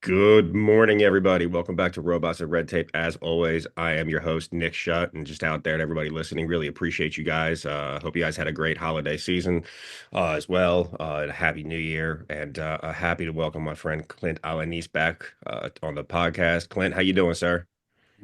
Good morning, everybody. Welcome back to Robots and Red Tape. As always, I am your host, Nick Schutt, and just out there and everybody listening, really appreciate you guys. Hope you guys had a great holiday season as well. And a happy New Year, and happy to welcome my friend Clint Alanis back on the podcast. Clint, how you doing, sir?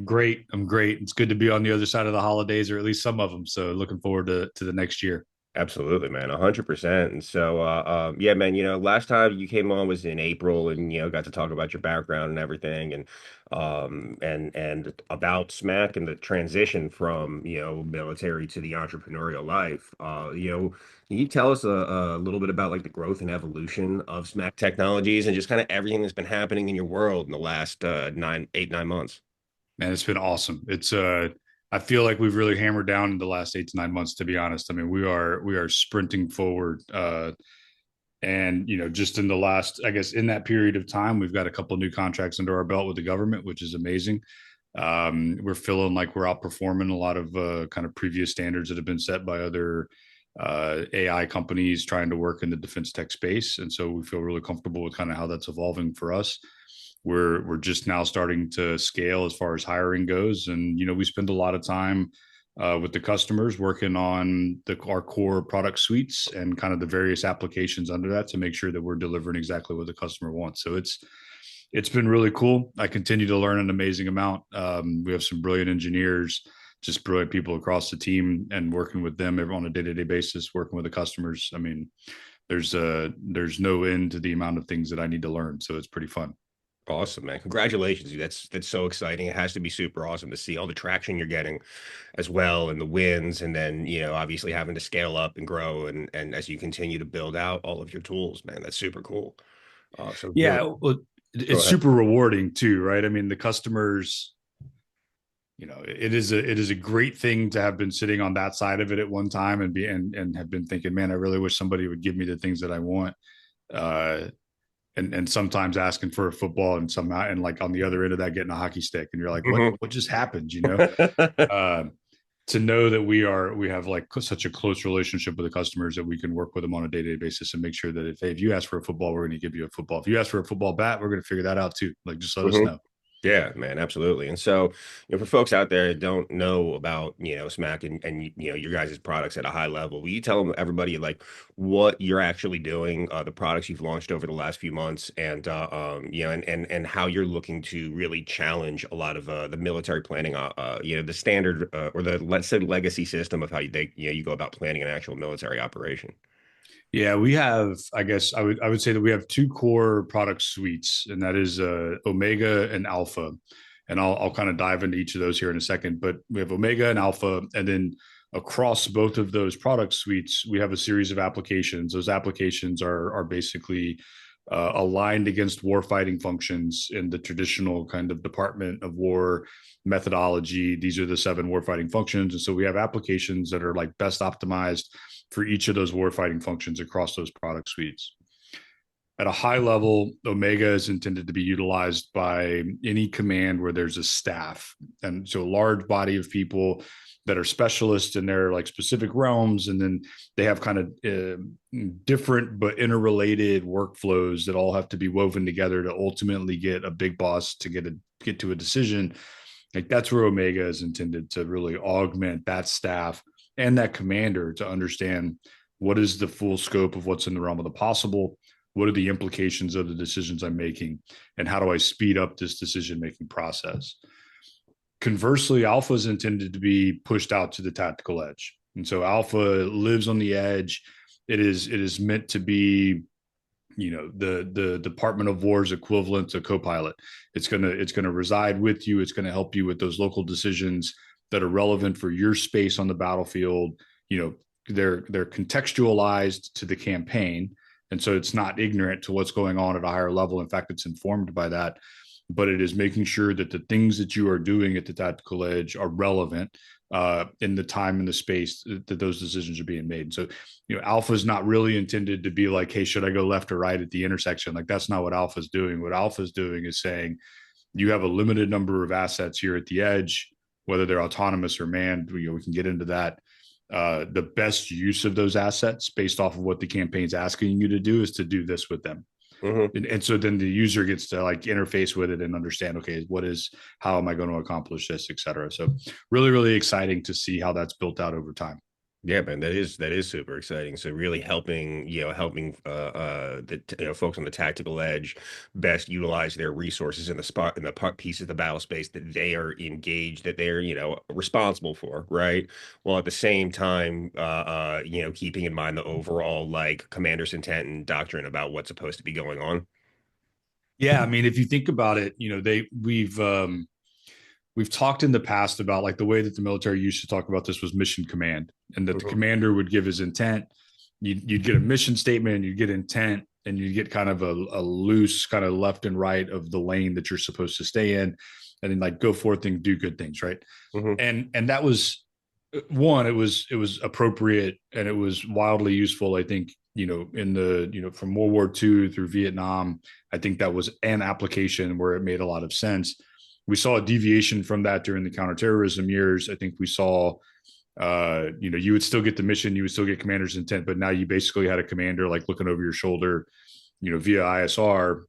Great. I'm great. It's good to be on the other side of the holidays, or at least some of them. So looking forward to the next year. Absolutely, man, 100%. And so, yeah, man, last time you came on was in April, and got to talk about your background and everything, and about Smack and the transition from military to the entrepreneurial life. Can you tell us a little bit about like the growth and evolution of Smack Technologies and just kind of everything that's been happening in your world in the last 9 months? Man, it's been awesome. I feel like we've really hammered down in the last 8 to 9 months, to be honest. I mean, we are sprinting forward. And just in the last, I guess, in that period of time, we've got a couple new contracts under our belt with the government, which is amazing. We're feeling like we're outperforming a lot of kind of previous standards that have been set by other AI companies trying to work in the defense tech space, and so we feel really comfortable with kind of how that's evolving for us. We're just now starting to scale as far as hiring goes, and we spend a lot of time with the customers working on our core product suites and kind of the various applications under that to make sure that we're delivering exactly what the customer wants. So it's been really cool. I continue to learn an amazing amount. We have some brilliant engineers, just brilliant people across the team, and working with them on a day-to-day basis, working with the customers. I mean, there's no end to the amount of things that I need to learn. So it's pretty fun. Awesome, man. Congratulations, dude. That's so exciting. It has to be super awesome to see all the traction you're getting as well and the wins and then, obviously having to scale up and grow and as you continue to build out all of your tools, man. That's super cool. So really Yeah, well, go it's ahead. super rewarding too, right? I mean, the customers, it is a great thing to have been sitting on that side of it at one time and have been thinking, man, I really wish somebody would give me the things that I want. Uh, and sometimes asking for a football and somehow and like on the other end of that getting a hockey stick and you're like Mhm. what just happened. uh, to know that we have like such a close relationship with the customers that we can work with them on a day-to-day basis and make sure that if you ask for a football, we're going to give you a football. If you ask for a football bat, we're going to figure that out too. Like, just let us Mhm. know. Yeah, man, absolutely. And so, for folks out there that don't know about, Smack and your guys' products at a high level, will you tell them everybody like what you're actually doing, the products you've launched over the last few months, and and how you're looking to really challenge a lot of the military planning, the standard or the let's say legacy system of how you go about planning an actual military operation. Yeah, we have, I guess I would say that we have two core product suites, and that is Omega and Alpha. And I'll kind of dive into each of those here in a second. But we have Omega and Alpha, and then across both of those product suites, we have a series of applications. Those applications are basically aligned against warfighting functions in the traditional kind of Department of War methodology. These are the seven warfighting functions, and so we have applications that are like best optimized for each of those warfighting functions across those product suites. At a high level, Omega is intended to be utilized by any command where there's a staff. And so a large body of people that are specialists in their like specific realms. And then they have kind of different but interrelated workflows that all have to be woven together to ultimately get a big boss to get to a decision. Like, that's where Omega is intended to really augment that staff and that commander to understand what is the full scope of what's in the realm of the possible, what are the implications of the decisions I'm making, and how do I speed up this decision making process. Conversely, Alpha is intended to be pushed out to the tactical edge, and so Alpha lives on the edge. It is meant to be, the Department of War's equivalent to Copilot. It's gonna reside with you. It's gonna help you with those local decisions that are relevant for your space on the battlefield. They're contextualized to the campaign, and so it's not ignorant to what's going on at a higher level. In fact, it's informed by that. But it is making sure that the things that you are doing at the tactical edge are relevant in the time and the space that those decisions are being made. So, Alpha is not really intended to be like, hey, should I go left or right at the intersection? Like, that's not what Alpha is doing. What Alpha is doing is saying, you have a limited number of assets here at the edge, whether they're autonomous or manned. We can get into that. The best use of those assets based off of what the campaign's asking you to do is to do this with them. Hmm. And so then the user gets to like interface with it and understand, okay, how am I going to accomplish this, et cetera. So really, really exciting to see how that's built out over time. Yeah, man, that is super exciting. So really helping, helping folks on the tactical edge best utilize their resources in the spot in the pieces of the battle space that they are engaged, that they're, responsible for, right? While at the same time, keeping in mind the overall like commander's intent and doctrine about what's supposed to be going on. Yeah, I mean, if you think about it, we've talked in the past about like the way that the military used to talk about this was mission command, and that the Hmm. commander would give his intent. You'd get a mission statement, you'd get intent, and you'd get kind of a loose kind of left and right of the lane that you're supposed to stay in, and then like go forth and do good things, right? Hmm. And that was one. It was appropriate and it was wildly useful. I think in the from World War II through Vietnam, I think that was an application where it made a lot of sense. We saw a deviation from that during the counterterrorism years. I think we saw, you would still get the mission, you would still get commander's intent, but now you basically had a commander like looking over your shoulder, via ISR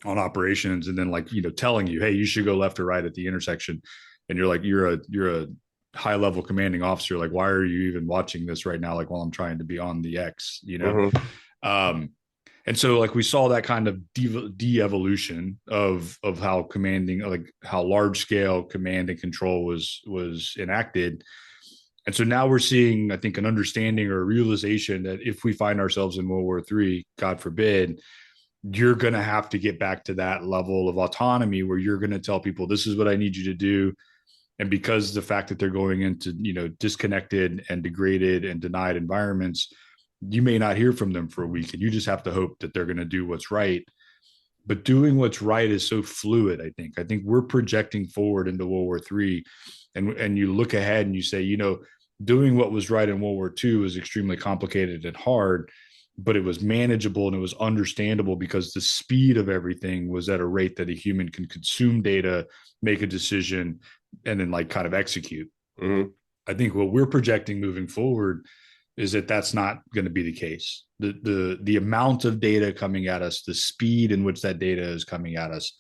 on operations, and then like telling you, hey, you should go left or right at the intersection, and you're a high level commanding officer. Like, why are you even watching this right now? Like, while I'm trying to be on the X. Hmm. Um, and so like we saw that kind of de-evolution of how commanding, like how large scale command and control was enacted. And so now we're seeing, I think, an understanding or a realization that if we find ourselves in World War III, God forbid, you're going to have to get back to that level of autonomy where you're going to tell people, this is what I need you to do. And because the fact that they're going into, disconnected and degraded and denied environments, you may not hear from them for a week, and you just have to hope that they're going to do what's right. But doing what's right is so fluid. I think we're projecting forward into World War III, and you look ahead and you say, doing what was right in World War II was extremely complicated and hard, but it was manageable and it was understandable because the speed of everything was at a rate that a human can consume data, make a decision, and then like kind of execute. Hmm. I think what we're projecting moving forward is that that's not going to be the case. The amount of data coming at us, the speed in which that data is coming at us,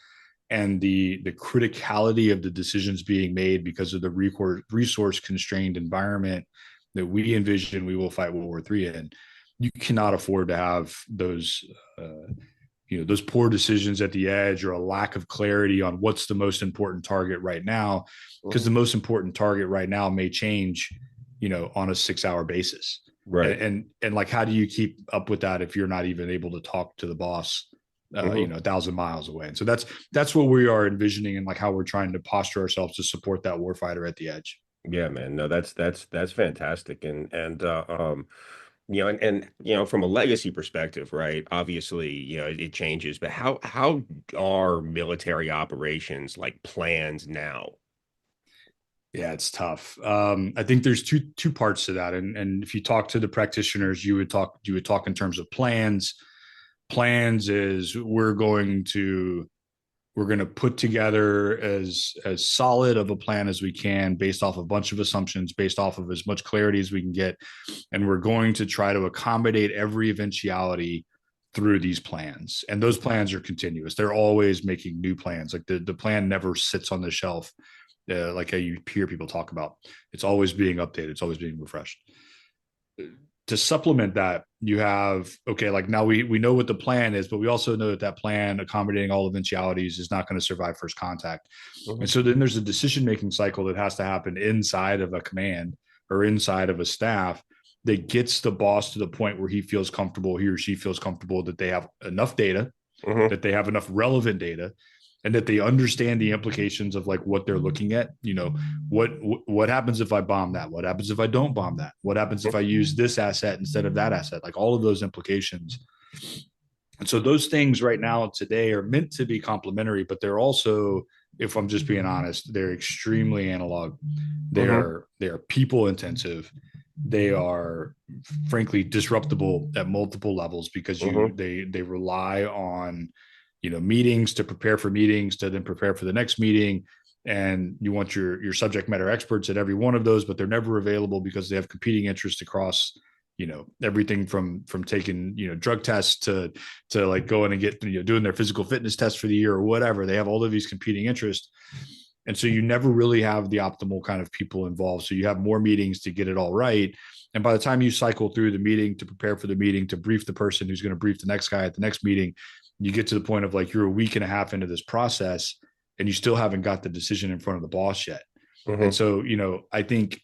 and the criticality of the decisions being made because of the resource constrained environment that we envision we will fight World War III in. You cannot afford to have those poor decisions at the edge or a lack of clarity on what's the most important target right now, because Hmm. the most important target right now may change on a 6 hour basis. and, Right. and and like, how do you keep up with that if you're not even able to talk to the boss 1,000 miles away? And so that's what we are envisioning, and like how we're trying to posture ourselves to support that warfighter at the edge. Yeah, man. No, that's fantastic. And from a legacy perspective, right? Obviously, it changes, but how are military operations like planned now? Yeah, it's tough. I think there's two parts to that, and if you talk to the practitioners, you would talk in terms of plans. Plans is we're going to put together as solid of a plan as we can based off a bunch of assumptions, based off of as much clarity as we can get, and we're going to try to accommodate every eventuality through these plans. And those plans are continuous. They're always making new plans. Like the plan never sits on the shelf, like how you hear people talk about. It's always being updated. It's always being refreshed. To supplement that, you have, okay, like now we know what the plan is, but we also know that that plan accommodating all eventualities is not going to survive first contact. And Hmm. so then there's a decision making cycle that has to happen inside of a command or inside of a staff that gets the boss to the point where he or she feels comfortable that they have enough data, Hmm. that they have enough relevant data, and that they understand the implications of like what they're looking at. What happens if I bomb that? What happens if I don't bomb that? What happens if I use this asset instead of that asset? Like all of those implications. And so those things right now today are meant to be complementary, but they're also, if I'm just being honest, they're extremely analog. they Hmm. are they are people intensive. They are frankly disruptible at multiple levels because Hmm. they rely on meetings to prepare for meetings to then prepare for the next meeting, and you want your subject matter experts at every one of those, but they're never available because they have competing interests across everything from taking drug tests to like going and get doing their physical fitness test for the year or whatever. They have all of these competing interests, and so you never really have the optimal kind of people involved. So you have more meetings to get it all right. And by the time you cycle through the meeting to prepare for the meeting to brief the person who's going to brief the next guy at the next meeting, you get to the point of like you're a week and a half into this process and you still haven't got the decision in front of the boss yet. And Hmm. so, I think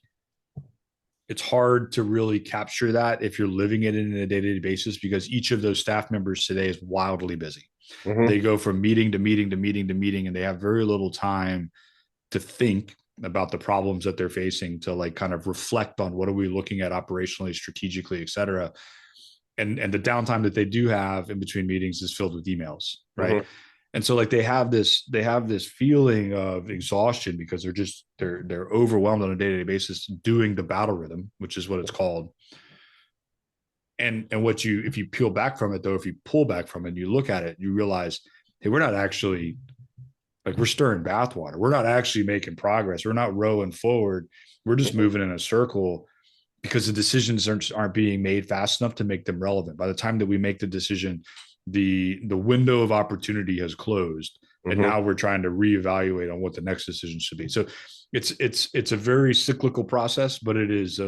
it's hard to really capture that if you're living it in a day-to-day basis, because each of those staff members today is wildly busy. Hmm. They go from meeting to meeting to meeting to meeting, and they have very little time to think about the problems that they're facing, to like kind of reflect on what are we looking at operationally, strategically, et cetera. And the downtime that they do have in between meetings is filled with emails, right? Hmm. And so like they have this feeling of exhaustion because they're overwhelmed on a day-to-day basis doing the battle rhythm, which is what it's called. And what you if you peel back from it though, if you pull back from it and you look at it, you realize, hey, we're not actually, like, we're stirring bathwater. We're not actually making progress. We're not rowing forward. We're just Hmm. moving in a circle because the decisions aren't being made fast enough to make them relevant. By the time that we make the decision, the window of opportunity has closed, and Hmm. now we're trying to reevaluate on what the next decision should be. So it's a very cyclical process, but it is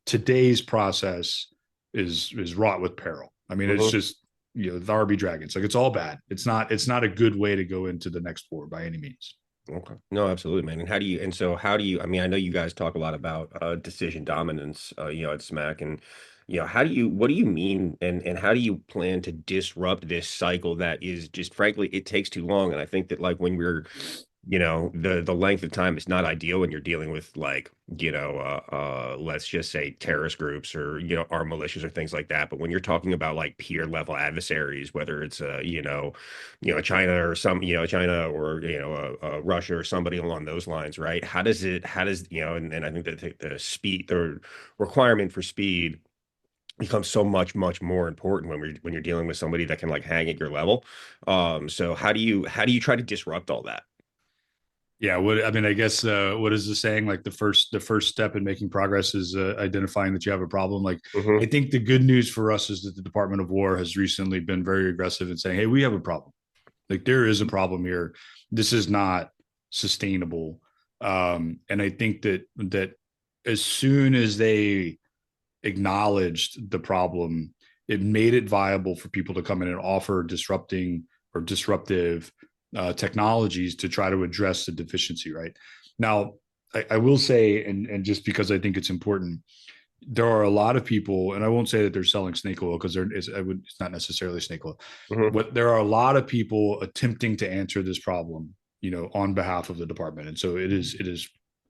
today's process is wrought with peril. I mean, it's Hmm. just the RB Dragons. Like, it's all bad. It's not a good way to go into the next war by any means. Okay. No, absolutely, man. How do you, I mean, I know you guys talk a lot about decision dominance, at Smack, and what do you mean, and how do you plan to disrupt this cycle that is just, frankly, it takes too long. And I think that, like, when we're, the length of time is not ideal when you're dealing with, like, let's just say terrorist groups, or armed militias or things like that. But when you're talking about like peer level adversaries, whether it's China or China, or Russia or somebody along those lines, right? How does and I think that the requirement for speed becomes so much more important when you're dealing with somebody that can like hang at your level. So how do you try to disrupt all that? Yeah, what I mean, I guess what is the saying? Like, the first step in making progress is identifying that you have a problem. Like, Hmm. I think the good news for us is that the Department of War has recently been very aggressive in saying, "Hey, we have a problem. Like, there is a problem here. This is not sustainable." And I think that as soon as they acknowledged the problem, it made it viable for people to come in and offer disrupting or disruptive technologies to try to address the deficiency. Right now, I will say, and just because I think it's important, there are a lot of people, and I won't say that they're selling snake oil, because it's not necessarily snake oil. Hmm. What There are a lot of people attempting to answer this problem, on behalf of the department, and so it is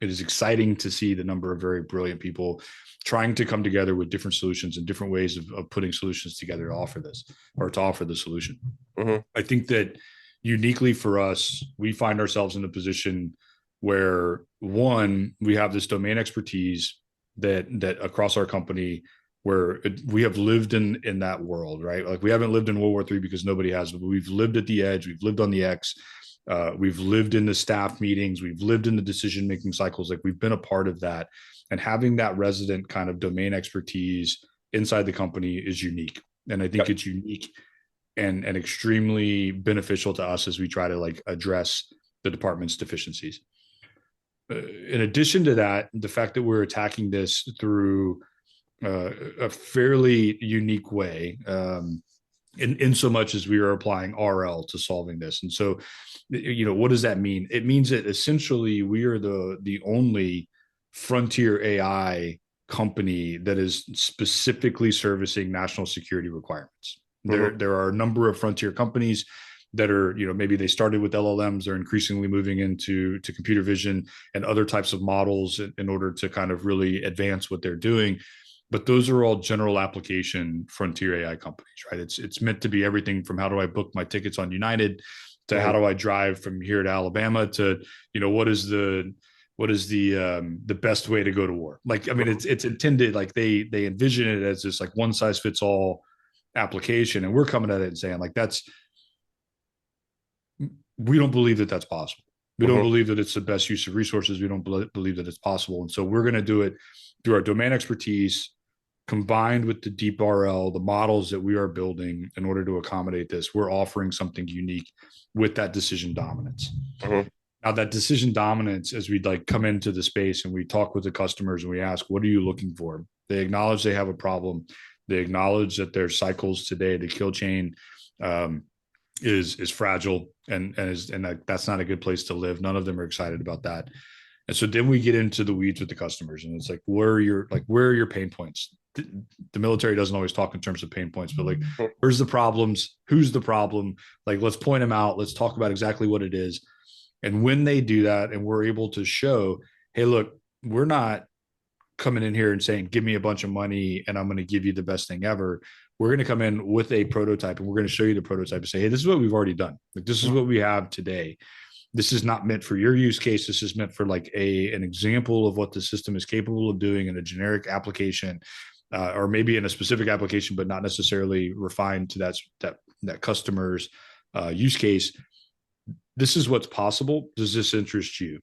exciting to see the number of very brilliant people trying to come together with different solutions and different ways of putting solutions together to offer this, or to offer the solution. Hmm. I think that uniquely for us, we find ourselves in a position where, one, we have this domain expertise that across our company, where we have lived in that world, right? Like, we haven't lived in World War III because nobody has, but we've lived at the edge, we've lived on the X, we've lived in the staff meetings, we've lived in the decision making cycles. Like, we've been a part of that, and having that resident kind of domain expertise inside the company is unique. And I think Yep. it's unique and extremely beneficial to us as we try to like address the department's deficiencies. In addition to that, the fact that we're attacking this through a fairly unique way, in so much as we are applying RL to solving this. And so, what does that mean? It means that essentially we are the only frontier AI company that is specifically servicing national security requirements. There, Hmm. there are a number of frontier companies that are, maybe they started with LLMs, they're increasingly moving into computer vision and other types of models in order to kind of really advance what they're doing. But those are all general application frontier AI companies, right? It's meant to be everything from how do I book my tickets on United, to how Hmm. do I drive from here to Alabama, to what is the best way to go to war. Like, I mean, Hmm. it's intended, like, they envision it as this like one size fits all application, and we're coming at it and saying, like, we don't believe that that's possible. We don't Hmm. believe that it's the best use of resources. We don't believe that it's possible, and so we're going to do it through our domain expertise, combined with the deep RL, the models that we are building in order to accommodate this, we're offering something unique with that decision dominance. Mhm. Now, that decision dominance, as we like come into the space and we talk with the customers and we ask, what are you looking for? They acknowledge they have a problem. They acknowledge that their cycles today, the kill chain, um, is fragile and that's not a good place to live. None of them are excited about that. And so then we get into the weeds with the customers, and it's like, where are your pain points? The military doesn't always talk in terms of pain points, but like, where's the problems? Who's the problem? Like, let's point them out. Let's talk about exactly what it is. And when they do that, and we're able to show, hey, look, we're not coming in here and saying, give me a bunch of money and I'm going to give you the best thing ever. We're going to come in with a prototype and we're going to show you the prototype and say, hey, this is what we've already done. Like, this is what we have today. This is not meant for your use case. This is meant for like an example of what the system is capable of doing in a generic application, or maybe in a specific application, but not necessarily refined to that customer's use case. This is what's possible. Does this interest you?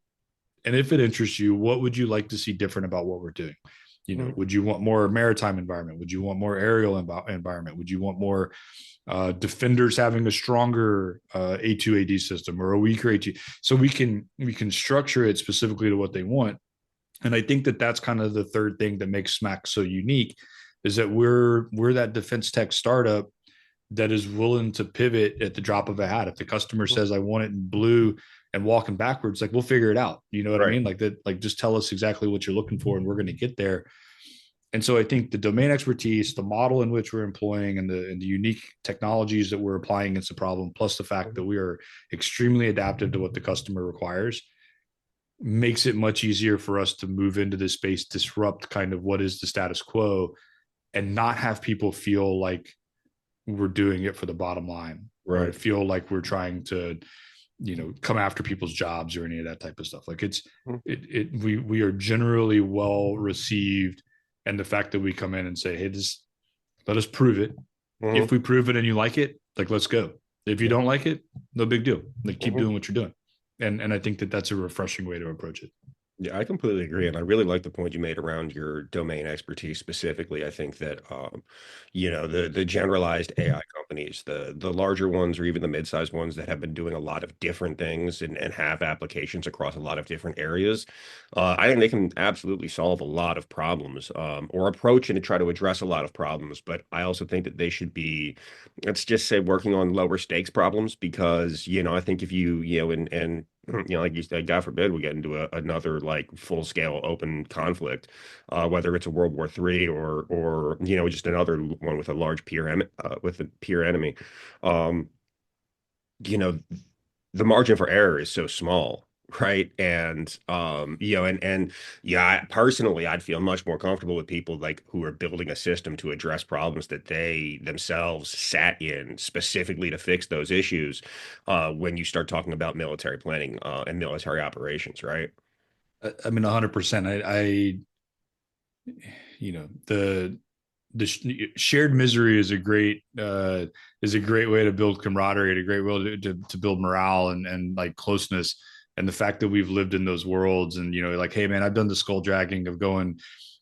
And if it interests you, what would you like to see different about what we're doing? Would you want more maritime environment? Would you want more aerial environment? Would you want more defenders having a stronger A2AD system or a weaker A2? So we can structure it specifically to what they want. And I think that that's kind of the third thing that makes Smack so unique is that we're that defense tech startup that is willing to pivot at the drop of a hat. If the customer says, I want it in blue and walking backwards, like we'll figure it out. You know what I Right. mean? Like that, like just tell us exactly what you're looking for and we're going to get there. And so I think the domain expertise, the model in which we're employing and the unique technologies that we're applying against the problem, plus the fact that we are extremely adaptive to what the customer requires, makes it much easier for us to move into this space, disrupt kind of what is the status quo, and not have people feel like we're doing it for the bottom line or Right. feel like we're trying to come after people's jobs or any of that type of stuff. Like we are generally well received, and the fact that we come in and say, hey, this, let us prove it. If Mhm. we prove it and you like it, like, let's go. If you Yeah. don't like it, no big deal. Like, keep Mhm. doing what you're doing. And I think that that's a refreshing way to approach it. Yeah, I completely agree, and I really like the point you made around your domain expertise specifically. I think that the generalized AI companies, the larger ones or even the mid-sized ones that have been doing a lot of different things and have applications across a lot of different areas, I think they can absolutely solve a lot of problems, or approach and try to address a lot of problems. But I also think that they should be, let's just say, working on lower stakes problems because I think if and like you said, God forbid we get into another like full scale open conflict, whether it's a World War III or just another one with a large with a peer enemy. Um, you know, the margin for error is so small, right? And yeah, personally, I'd feel much more comfortable with people like who are building a system to address problems that they themselves sat in specifically to fix those issues, when you start talking about military planning, and military operations, right? I mean, 100%. The shared misery is a great way to build camaraderie, a great way to build morale and like closeness. And the fact that we've lived in those worlds and like, hey man, I've done the skull dragging of going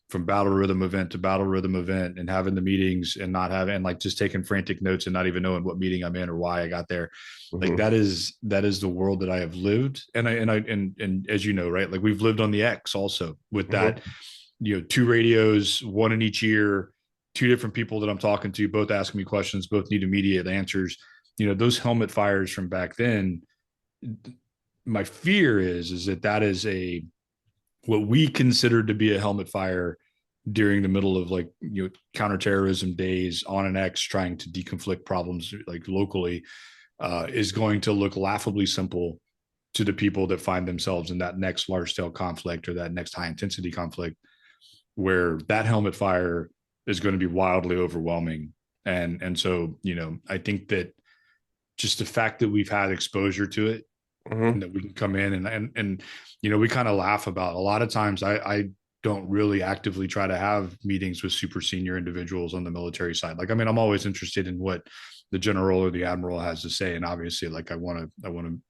from battle rhythm event to battle rhythm event and having the meetings and not having and like just taking frantic notes and not even knowing what meeting I'm in or why I got there. Like Hmm. that is the world that I have lived. And as you know, right, like we've lived on the X also with that, Hmm. two radios, one in each ear, two different people that I'm talking to, both asking me questions, both need immediate answers. Those helmet fires from back then. My fear is that is a what we considered to be a helmet fire during the middle of like counterterrorism days on an X trying to deconflict problems like locally, is going to look laughably simple to the people that find themselves in that next large scale conflict or that next high intensity conflict where that helmet fire is going to be wildly overwhelming. And so I think that just the fact that we've had exposure to it Hmm. and that we can come in and we kind of laugh about a lot of times. I don't really actively try to have meetings with super senior individuals on the military side. Like, I mean, I'm always interested in what the general or the admiral has to say, and obviously like I want to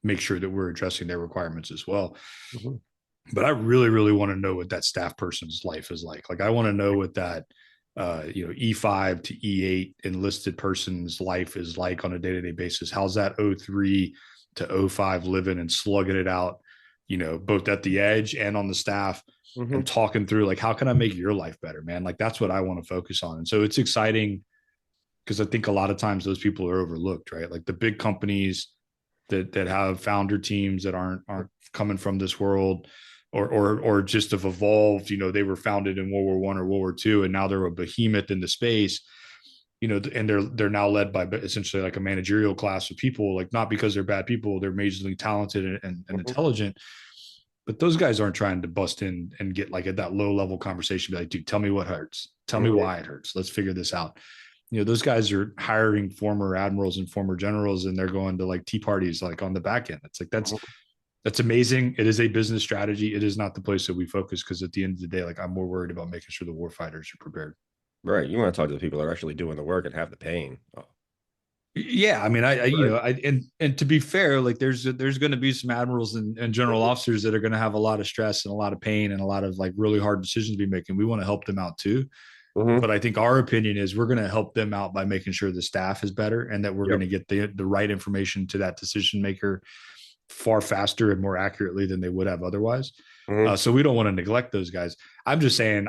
make sure that we're addressing their requirements as well. Hmm. But I really, really want to know what that staff person's life is like. Like, I want to know what that E5 to E8 enlisted person's life is like on a day-to-day basis. How's that O3 to O5 living and slugging it out, both at the edge and on the staff, and Hmm. talking through like, how can I make your life better, man? Like that's what I want to focus on. And so it's exciting because I think a lot of times those people are overlooked, right? Like the big companies that have founder teams that aren't coming from this world, or just have evolved. They were founded in World War I or World War II, and now they're a behemoth in the space. And they're now led by essentially like a managerial class of people, like not because they're bad people, they're majorly talented and Hmm. intelligent. But those guys aren't trying to bust in and get like at that low level conversation, be like, dude, tell me what hurts. Tell me Hmm. why it hurts. Let's figure this out. Those guys are hiring former admirals and former generals, and they're going to like tea parties like on the back end. It's like that's amazing. It is a business strategy. It is not the place that we focus, because at the end of the day, like I'm more worried about making sure the warfighters are prepared. Right. You want to talk to the people that are actually doing the work and have the pain. Oh, Yeah, I mean, right. and to be fair, like there's going to be some admirals and general officers that are going to have a lot of stress and a lot of pain and a lot of like really hard decisions to be making. We want to help them out too. Hmm. But I think our opinion is we're going to help them out by making sure the staff is better, and that we're going Yep. to get the right information to that decision maker far faster and more accurately than they would have otherwise. Hmm. So we don't want to neglect those guys. I'm just saying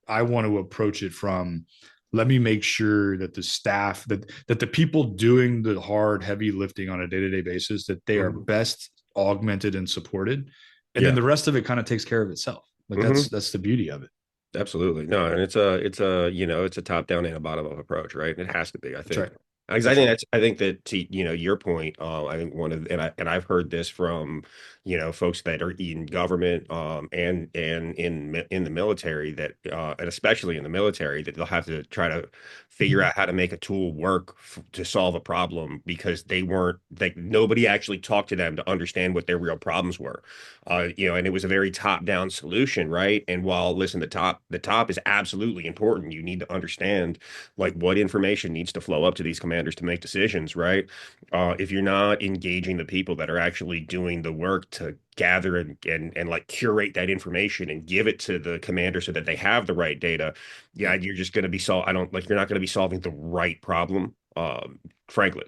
I want to approach it from, let me make sure that the staff, that the people doing the hard heavy lifting on a day-to-day basis, that they are Hmm. best augmented and supported, and then Yeah. the rest of it kind of takes care of itself. Like Hmm. that's the beauty of it. Absolutely. No, and it's a top down and a bottom up approach, right? It has to be, I That's think. right. Because I That's think right. that's I think that to your point, I think I've heard this from, folks that are in government, and in the military, that and especially in the military, that they'll have to try to figure out how to make a tool work to solve a problem, because they weren't like nobody actually talked to them to understand what their real problems were. And it was a very top-down solution, right? And while, listen, the top is absolutely important. You need to understand like what information needs to flow up to these commanders to make decisions, right? If you're not engaging the people that are actually doing the work to gather and like curate that information and give it to the commander so that they have the right data, yeah, you're just going to be I don't like you're not going to be solving the right problem, frankly.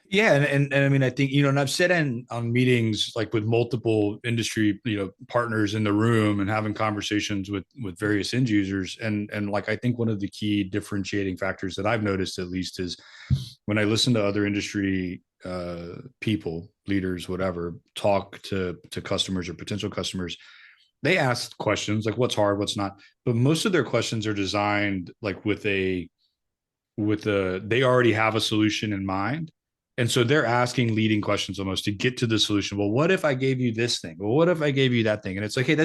Yeah, and I mean, I think and I've sat in on meetings like with multiple industry partners in the room and having conversations with various end users, and like I think one of the key differentiating factors that I've noticed at least is when I listen to other industry people, leaders, whatever, talk to customers or potential customers, they ask questions like what's hard, what's not, but most of their questions are designed like with a they already have a solution in mind, and so they're asking leading questions almost to get to the solution. Well, what if I gave you this thing? Well, what if I gave you that thing? And it's like, hey,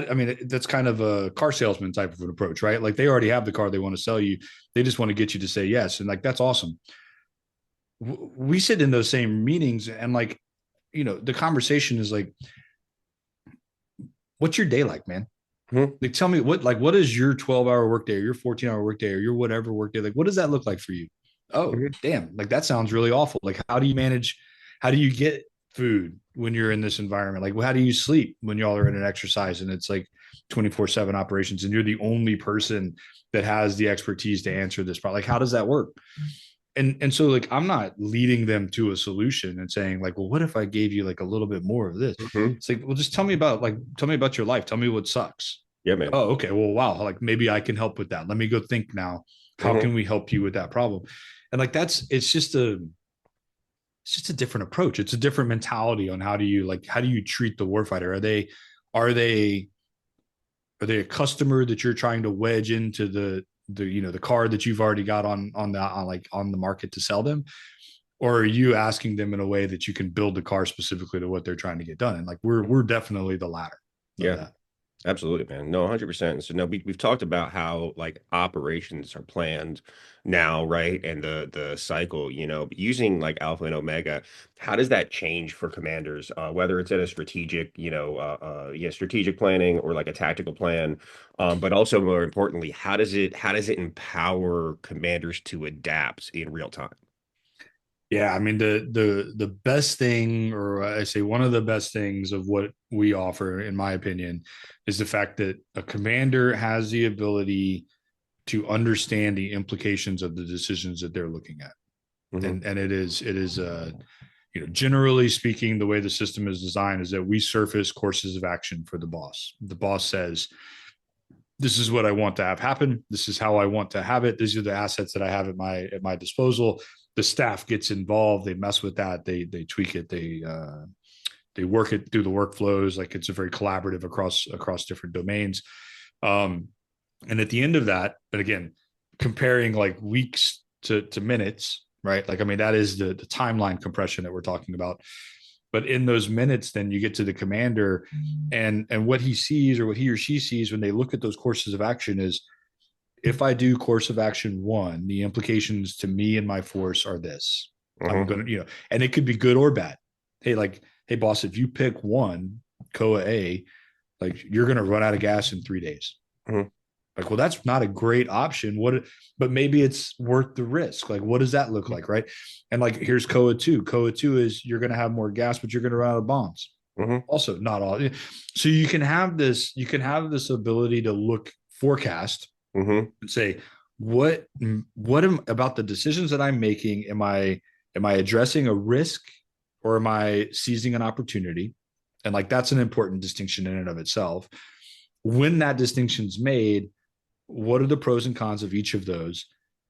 I mean, that's kind of a car salesman type of an approach, right? Like they already have the car they want to sell you, they just want to get you to say yes, and like that's awesome. We sit in those same meetings, and like the conversation is like, what's your day like, man? Mhm. Like tell me what is your 12-hour workday or your 14-hour workday or your whatever workday, like what does that look like for you? Oh Mhm. damn, like that sounds really awful. Like how do you get food when you're in this environment? Like how do you sleep when y'all are in an exercise and it's like 24/7 operations and you're the only person that has the expertise to answer this problem? Like how does that work? And so like I'm not leading them to a solution and saying like, well, what if I gave you like a little bit more of this? Mhm. It's like, well, just tell me about your life, tell me what sucks. Yeah, man. Oh, okay, well, wow, like maybe I can help with that. Let me go think now, how Mhm. can we help you with that problem? And like it's just a different approach. It's a different mentality on how do you treat the warfighter. Are they are they a customer that you're trying to wedge into the car that you've already got on the market to sell them, or are you asking them in a way that you can build the car specifically to what they're trying to get done? And like we're definitely the latter of Yeah. that. Absolutely, man. No, 100%. So no, we've talked about how like operations are planned now, right? And the cycle, but using like Alpha and Omega, how does that change for commanders? Whether it's at a strategic, strategic planning or like a tactical plan, but also more importantly, how does it empower commanders to adapt in real time? Yeah, I mean the best thing, or I say one of the best things of what we offer, in my opinion, is the fact that a commander has the ability. to understand the implications of the decisions that they're looking at. Mm-hmm. And it is generally speaking, the way the system is designed is that we surface courses of action for the boss. The boss says, this is what I want to have happen. This is how I want to have it. These are the assets that I have at my disposal. The staff gets involved. They mess with that. They tweak it. They work it through the workflows. Like, it's a very collaborative across different domains. And at the end of that, but again, comparing like weeks to minutes, right? Like, I mean, that is the timeline compression that we're talking about. But in those minutes, then you get to the commander, and what he sees, or what he or she sees when they look at those courses of action, is, if I do course of action one, the implications to me and my force are this. I'm Mm-hmm. gonna, and it could be good or bad. Hey boss, if you pick one, COA A, like, you're gonna run out of gas in 3 days. Mm-hmm. Like, well, that's not a great option. But maybe it's worth the risk. Like, what does that look like, right? And like, here's COA 2. COA 2 is, you're going to have more gas, but you're going to run out of bombs. Mm-hmm. Also, not all. So you can have this ability to forecast Mm-hmm. and say, what about the decisions that I'm making? Am I addressing a risk, or am I seizing an opportunity? And like, that's an important distinction in and of itself. When that distinction's made, what are the pros and cons of each of those?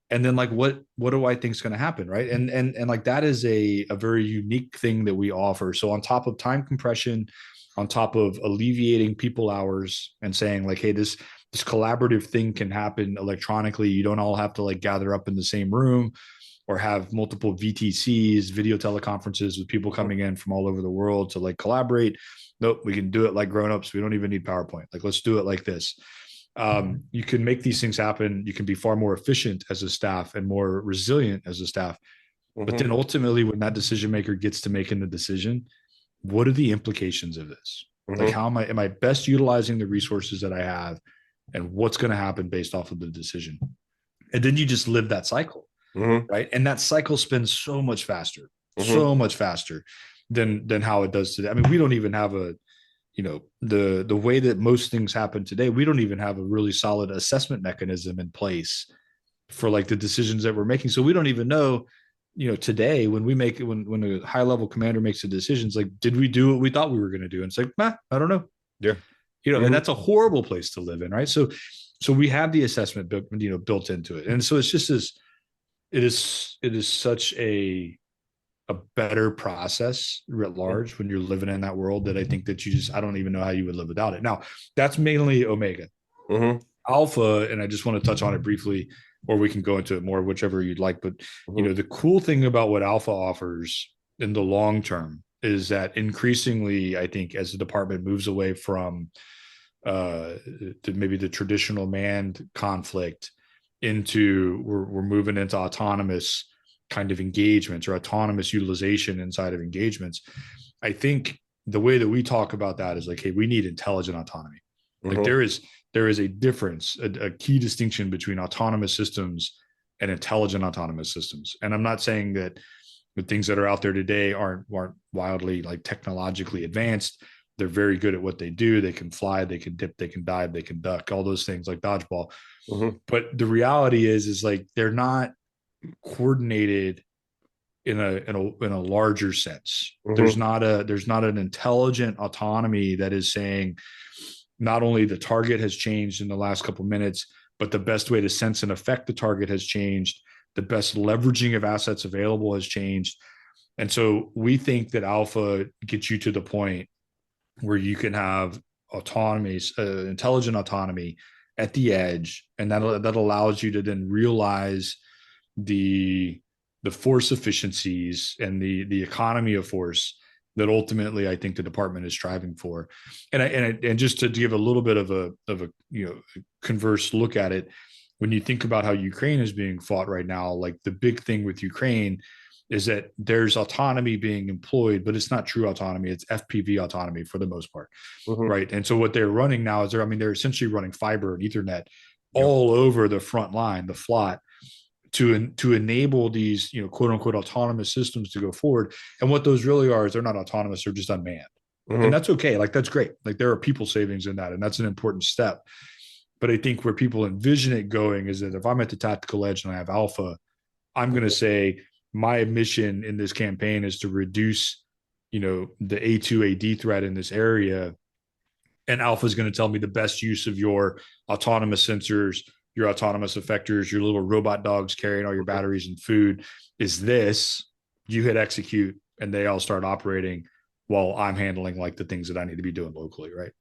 And then, like, what do I think is going to happen, right? And like, that is a very unique thing that we offer. So on top of time compression, on top of alleviating people hours and saying like, hey, this collaborative thing can happen electronically. You don't all have to like gather up in the same room, or have multiple VTCs, video teleconferences, with people coming in from all over the world to like collaborate. Nope, we can do it like grown-ups. We don't even need PowerPoint. Like, let's do it like this. You can make these things happen. You can be far more efficient as a staff and more resilient as a staff. But Mm-hmm. then ultimately, when that decision maker gets to making the decision, what are the implications of this? Like, Mm-hmm. how am I best utilizing the resources that I have, and what's going to happen based off of the decision? And then you just live that cycle, Mm-hmm. right? And that cycle spins Mm-hmm. so much faster than how it does today. I mean, we don't even have the way that most things happen today. We don't even have a really solid assessment mechanism in place for like the decisions that we're making. So we don't even know, today, when when a high level commander makes the decisions, like, did we do what we thought we were going to do? And it's like, I don't know. Yeah. And Mm-hmm. that's a horrible place to live in, right? So we have the assessment built into it. And so it's just as it is such a better process writ large when you're living in that world, that I think that I don't even know how you would live without it. Now, that's mainly Omega. Mm-hmm. Alpha, and I just want to touch on it briefly, or we can go into it more, whichever you'd like. But Mm-hmm. the cool thing about what Alpha offers in the long term is that increasingly, I think, as the department moves away from to maybe the traditional manned conflict, into we're moving into autonomous kind of engagements, or autonomous utilization inside of engagements. I think the way that we talk about that is like, hey, we need intelligent autonomy. Like, Mm-hmm. there is a difference, a key distinction between autonomous systems and intelligent autonomous systems. And I'm not saying that the things that are out there today aren't wildly like technologically advanced. They're very good at what they do. They can fly, they can dip, they can dive, they can duck, all those things like dodgeball. Mm-hmm. But the reality is like, they're not coordinated in a larger sense. Mm-hmm. There's not an intelligent autonomy that is saying, not only the target has changed in the last couple of minutes, but the best way to sense and affect the target has changed. The best leveraging of assets available has changed. And so we think that Alpha gets you to the point where you can have autonomy, intelligent autonomy at the edge, and that allows you to then realize the force efficiencies and the economy of force that ultimately I think the department is striving for. And just to give a little bit of a converse look at it, when you think about how Ukraine is being fought right now, like, the big thing with Ukraine is that there's autonomy being employed, but it's not true autonomy. It's FPV autonomy for the most part, Mm-hmm. right? And so what they're running now is they're essentially running fiber and Ethernet Yep. all over the front line, the FLOT, to enable these, quote unquote, autonomous systems to go forward. And what those really are is, they're not autonomous, they're just unmanned. And Mm-hmm. that's okay. Like, that's great. Like, there are people savings in that, and that's an important step. But I think where people envision it going is that if I'm at the tactical edge and I have alpha, I'm going to say my mission in this campaign is to reduce, the A2 AD threat in this area. And alpha is going to tell me the best use of your autonomous sensors, your autonomous effectors, your little robot dogs carrying all your batteries and food is this. You hit execute and they all start operating while I'm handling like the things that I need to be doing locally, right?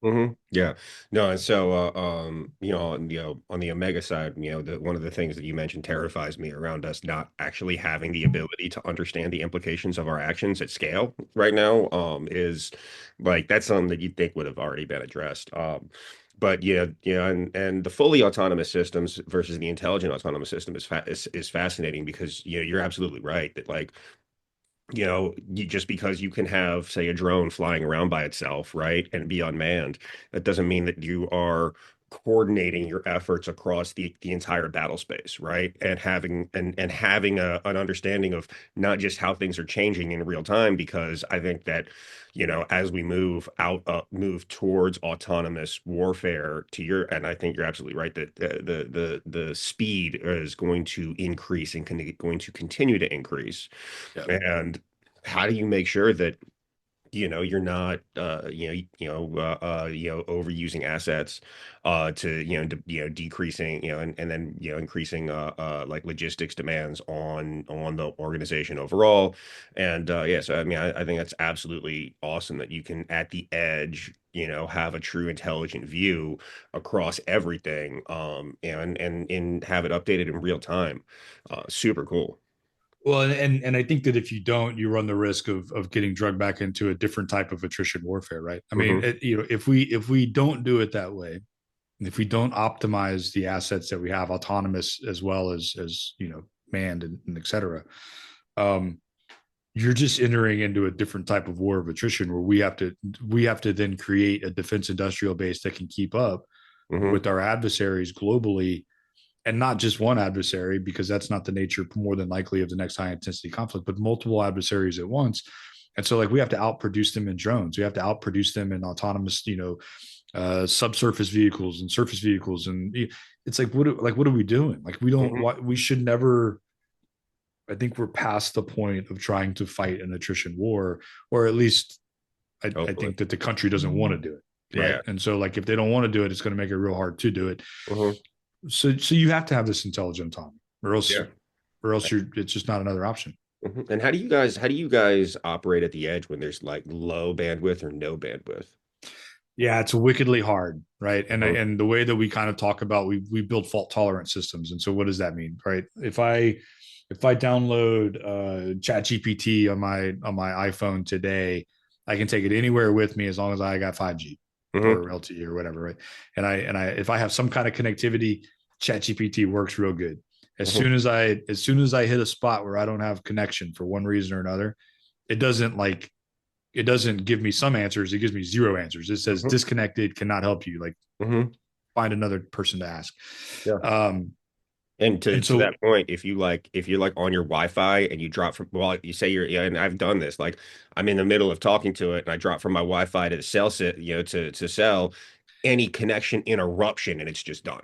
Yeah. No, and so on the Omega side, one of the things that you mentioned terrifies me around us not actually having the ability to understand the implications of our actions at scale right now, is like that's something that you'd think would have already been addressed. But and the fully autonomous systems versus the intelligent autonomous system is fascinating because you're absolutely right that like just because you can have, say, a drone flying around by itself, right, and be unmanned, that doesn't mean that you are coordinating your efforts across the entire battle space, right? And having an understanding of not just how things are changing in real time, because I think that, as we move towards autonomous warfare and I think you're absolutely right that the speed is going to increase and going to continue to increase. Yeah. And how do you make sure that you're not overusing assets to decreasing and then increasing like logistics demands on the organization overall. And yeah, so I mean I think that's absolutely awesome that you can at the edge have a true intelligent view across everything, and have it updated in real time. Super cool. Well, and I think that if you don't, you run the risk of getting drugged back into a different type of attrition warfare, right? I mean, Hmm. if we don't do it that way, if we don't optimize the assets that we have, autonomous as well as manned and et cetera, um, you're just entering into a different type of war of attrition where we have to then create a defense industrial base that can keep up Hmm. with our adversaries globally, and not just one adversary, because that's not the nature more than likely of the next high intensity conflict, but multiple adversaries at once. And so like we have to outproduce them in drones, we have to outproduce them in autonomous subsurface vehicles and surface vehicles. And it's like what are we doing? Like Hmm. we should never. I think we're past the point of trying to fight an attrition war, or at least I Hopefully. think that the country doesn't want to do it, right? Yeah. And so like if they don't want to do it, it's going to make it real hard to do it. Hmm. So you have to have this intelligent autonomy, or else Yeah. it's just not another option. Mhm. And how do you guys operate at the edge when there's like low bandwidth or no bandwidth? Yeah, it's wickedly hard, right? And Mhm. and the way that we kind of talk about, we build fault tolerant systems. And so what does that mean, right? If I download chat gpt on my iPhone today, I can take it anywhere with me as long as I got 5G Mhm. or LTE or whatever, right? And I if I have some kind of connectivity, chat gpt works real good. as Mhm. soon as i as soon as I hit a spot where I don't have connection for one reason or another, it doesn't like it doesn't give me some answers. It gives me zero answers. It says Mhm. disconnected, cannot help you. Like, Mhm. find another person to ask. Yeah. Um, And to and to so that point, if you're like on your Wi-Fi and you drop from, well, you say you're, yeah, and I've done this. Like I'm in the middle of talking to it and I drop from my Wi-Fi to the cell sit, to cell, any connection interruption and it's just done.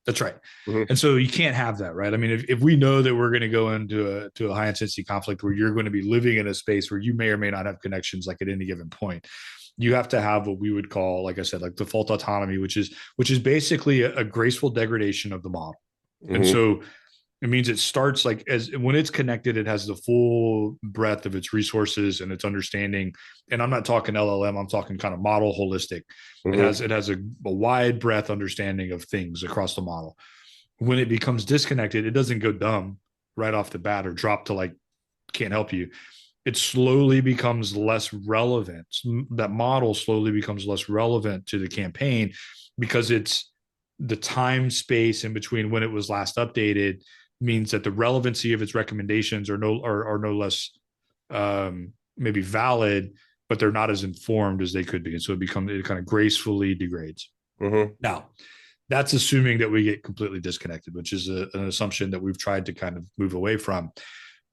that's right. Hmm. And so you can't have that, right? I mean, if we know that we're going to go into a high intensity conflict where you're going to be living in a space where you may or may not have connections, like at any given point, you have to have what we would call, like I said, like default autonomy, which is basically a graceful degradation of the model. And Hmm. so it means it starts like as when it's connected, it has the full breadth of its resources and its understanding. And I'm not talking LLM, I'm talking kind of model holistic. It Hmm. has it has a wide breadth understanding of things across the model. When it becomes disconnected, it doesn't go dumb right off the bat or drop to like can't help you. It slowly becomes less relevant. That model slowly becomes less relevant to the campaign because it's the time space in between when it was last updated means that the relevancy of its recommendations are no less maybe valid, but they're not as informed as they could be, and so it kind of gracefully degrades. Hmm. Now, that's assuming that we get completely disconnected, which is an assumption that we've tried to kind of move away from.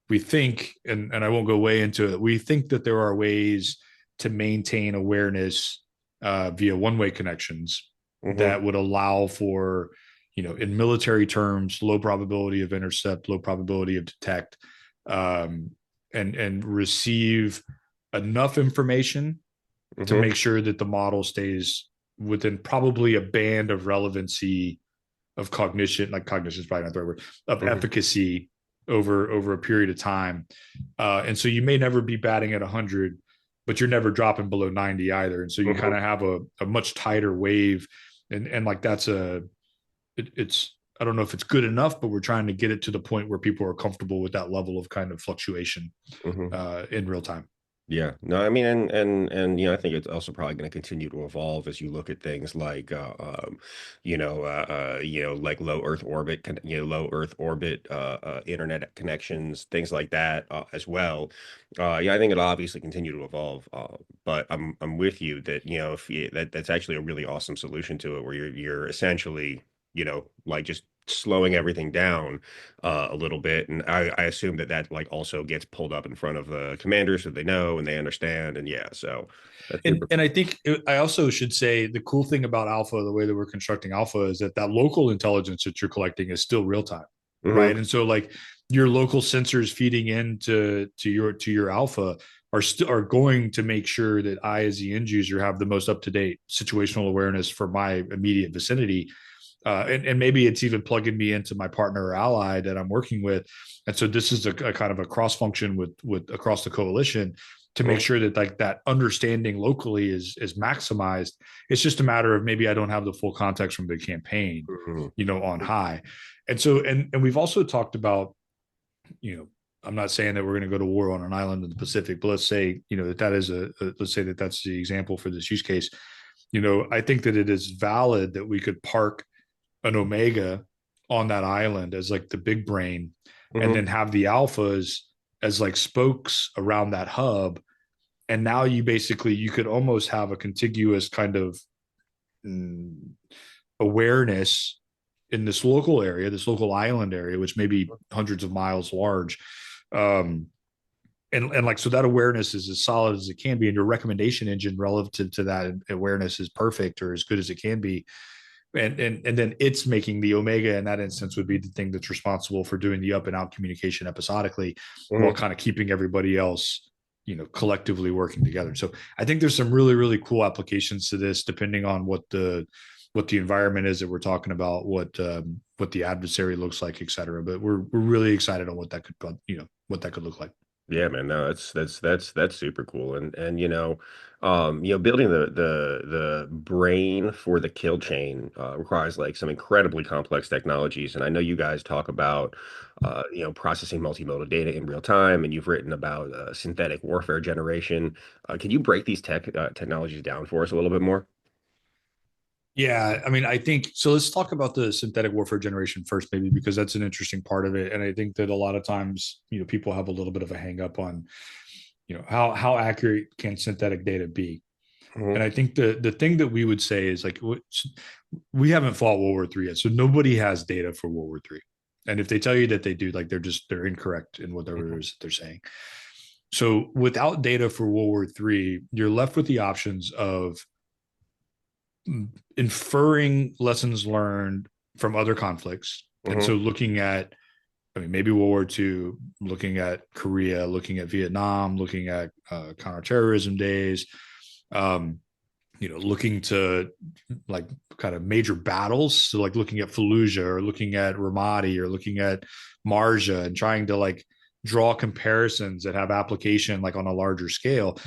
We think, and I won't go way into it, we think that there are ways to maintain awareness via one way connections Mm-hmm. that would allow for, in military terms, low probability of intercept, low probability of detect, um, and receive enough information to Mm-hmm. make sure that the model stays within probably a band of relevancy of cognition, like cognition is probably not the right word, of Mm-hmm. efficacy over a period of time. And so you may never be batting at 100, but you're never dropping below 90 either. And so you kind Mm-hmm. of have a much tighter wave. And like that's it's, I don't know if it's good enough, but we're trying to get it to the point where people are comfortable with that level of kind of fluctuation Mm-hmm. in real time. Yeah, no, I mean, and I think it's also probably going to continue to evolve as you look at things like, like low Earth orbit, low Earth orbit, internet connections, things like that as well. Yeah, I think it'll obviously continue to evolve. But I'm with you that if that's actually a really awesome solution to it, where you're essentially like just slowing everything down a little bit. And I assume that like also gets pulled up in front of the commanders so they know and they understand. And yeah, so that's And super. and I think I also should say the cool thing about alpha, the way that we're constructing alpha, is that local intelligence that you're collecting is still real time, right? Hmm. And so like your local sensors feeding into to your alpha are going to make sure that I, as the end user, have the most up to date situational awareness for my immediate vicinity. And maybe it's even plugging me into my partner or ally that I'm working with. And so this is a kind of a cross function with across the coalition to make Hmm. sure that like that understanding locally is maximized. It's just a matter of maybe I don't have the full context from the campaign, Hmm. on high. And so and we've also talked about, I'm not saying that we're going to go to war on an island in the Pacific, but let's say, that is let's say that that's the example for this use case. I think that it is valid that we could park an omega on that island as like the big brain, and Hmm. then have the alphas as like spokes around that hub. And now you could almost have a contiguous kind of mm, awareness in this local area, this local island area, which may be hundreds of miles large. Um, and like, so that awareness is as solid as it can be. And your recommendation engine relative to that awareness is perfect or as good as it can be. And then it's making the omega in that instance would be the thing that's responsible for doing the up and out communication episodically, while Hmm. kind of keeping everybody else collectively working together. So I think there's some really really cool applications to this, depending on what the environment is that we're talking about, what the adversary looks like, et cetera. But we're really excited on what that could what that could look like. Yeah, man, no, that's super cool. And building the brain for the kill chain requires like some incredibly complex technologies. And I know you guys talk about processing multimodal data in real time, and you've written about synthetic warfare generation. Can you break these technologies down for us a little bit more? Yeah, I mean, I think so. Let's talk about the synthetic warfare generation first, maybe, because that's an interesting part of it. And I think that a lot of times, people have a little bit of a hang up on, how accurate can synthetic data be? And Hmm. I think the thing that we would say is like we haven't fought World War III yet, so nobody has data for World War III. And if they tell you that they do, like they're incorrect in whatever it is that they're saying. So without data for World War III, you're left with the options of inferring lessons learned from other conflicts. And so Hmm. looking at, I mean, maybe World War II, looking at Korea, looking at Vietnam, looking at counterterrorism days, um, looking to like kind of major battles. So like looking at Fallujah or looking at Ramadi or looking at Marja and trying to like draw comparisons that have application like on a larger scale,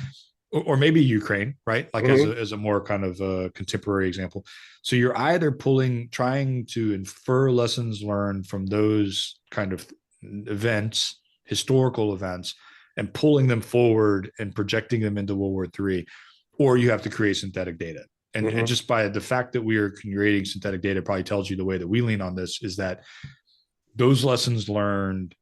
or maybe Ukraine, right? Like as Hmm. a more kind of a contemporary example. So you're either trying to infer lessons learned from those kind of events, historical events, and pulling them forward and projecting them into World War III, or you have to create synthetic data. And Hmm. just by the fact that we are creating synthetic data probably tells you the way that we lean on this is that those lessons learned,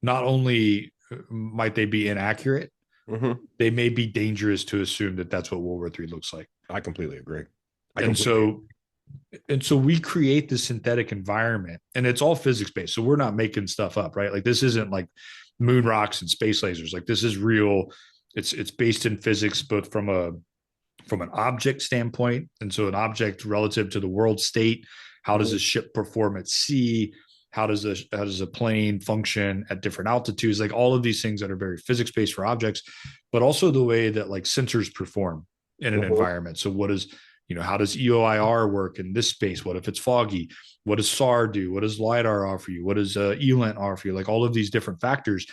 not only might they be inaccurate, Hmm. they may be dangerous to assume that that's what World War III looks like. I completely agree. I And completely. so we create this synthetic environment, and it's all physics based. So we're not making stuff up, right? Like this isn't like moon rocks and space lasers. Like this is real. It's based in physics, both from a from an object standpoint. And so an object relative to the world state, how does a ship perform at sea? How does a plane function at different altitudes? Like all of these things that are very physics based for objects, but also the way that like sensors perform in an Mhm. environment. So what is, how does EOIR work in this space? What if it's foggy? What does SAR do? What does LiDAR offer you? What does ELINT offer you? Like all of these different factors.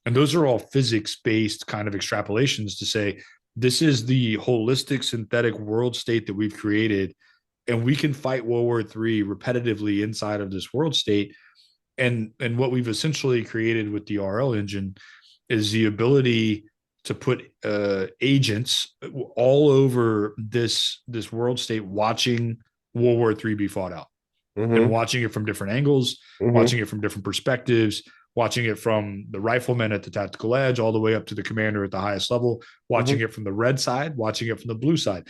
And those are all physics based kind of extrapolations to say, this is the holistic synthetic world state that we've created. And we can fight World War III repetitively inside of this world state. And what we've essentially created with the RL engine is the ability to put agents all over this world state watching World War III be fought out and Mhm. watching it from different angles, Mhm. watching it from different perspectives, watching it from the rifleman at the tactical edge all the way up to the commander at the highest level, watching Mhm. it from the red side, watching it from the blue side,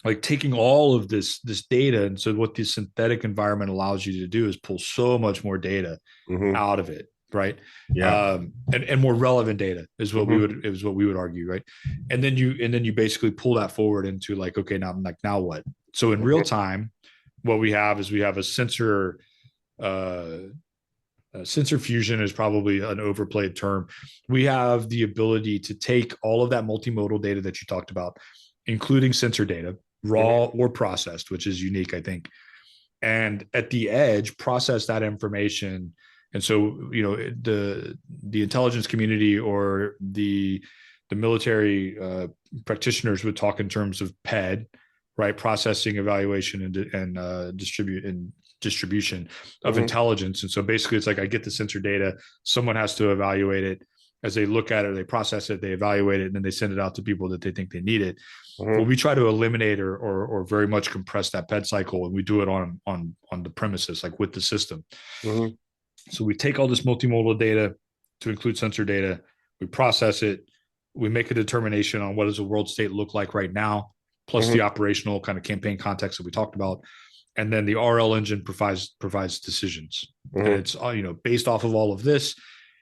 like taking all of this data. And so what the synthetic environment allows you to do is pull so much more data Mhm. out of it, right? Yeah. And more relevant data Mhm. is what we would argue, right? And then you basically pull that forward into like, okay, now what? So in real Mhm. time, what we have is we have a sensor. Sensor fusion is probably an overplayed term. We have the ability to take all of that multimodal data that you talked about, including sensor data, raw Mhm. or processed, which is unique, I think, and at the edge process that information. And so the intelligence community or the military practitioners would talk in terms of PED, right? Processing, evaluation, and distribution of Mhm. intelligence. And so basically it's like I get the sensor data, someone has to evaluate it. As they look at it, they process it, they evaluate it, and then they send it out to people that they think they need it. Well, Mhm. we try to eliminate or very much compress that PED cycle, and we do it on the premises, like with the system. Mhm. So we take all this multimodal data to include sensor data, we process it, we make a determination on what does the world state look like right now, plus the Mhm. operational kind of campaign context that we talked about, and then the RL engine provides decisions, and Mhm. it's based off of all of this.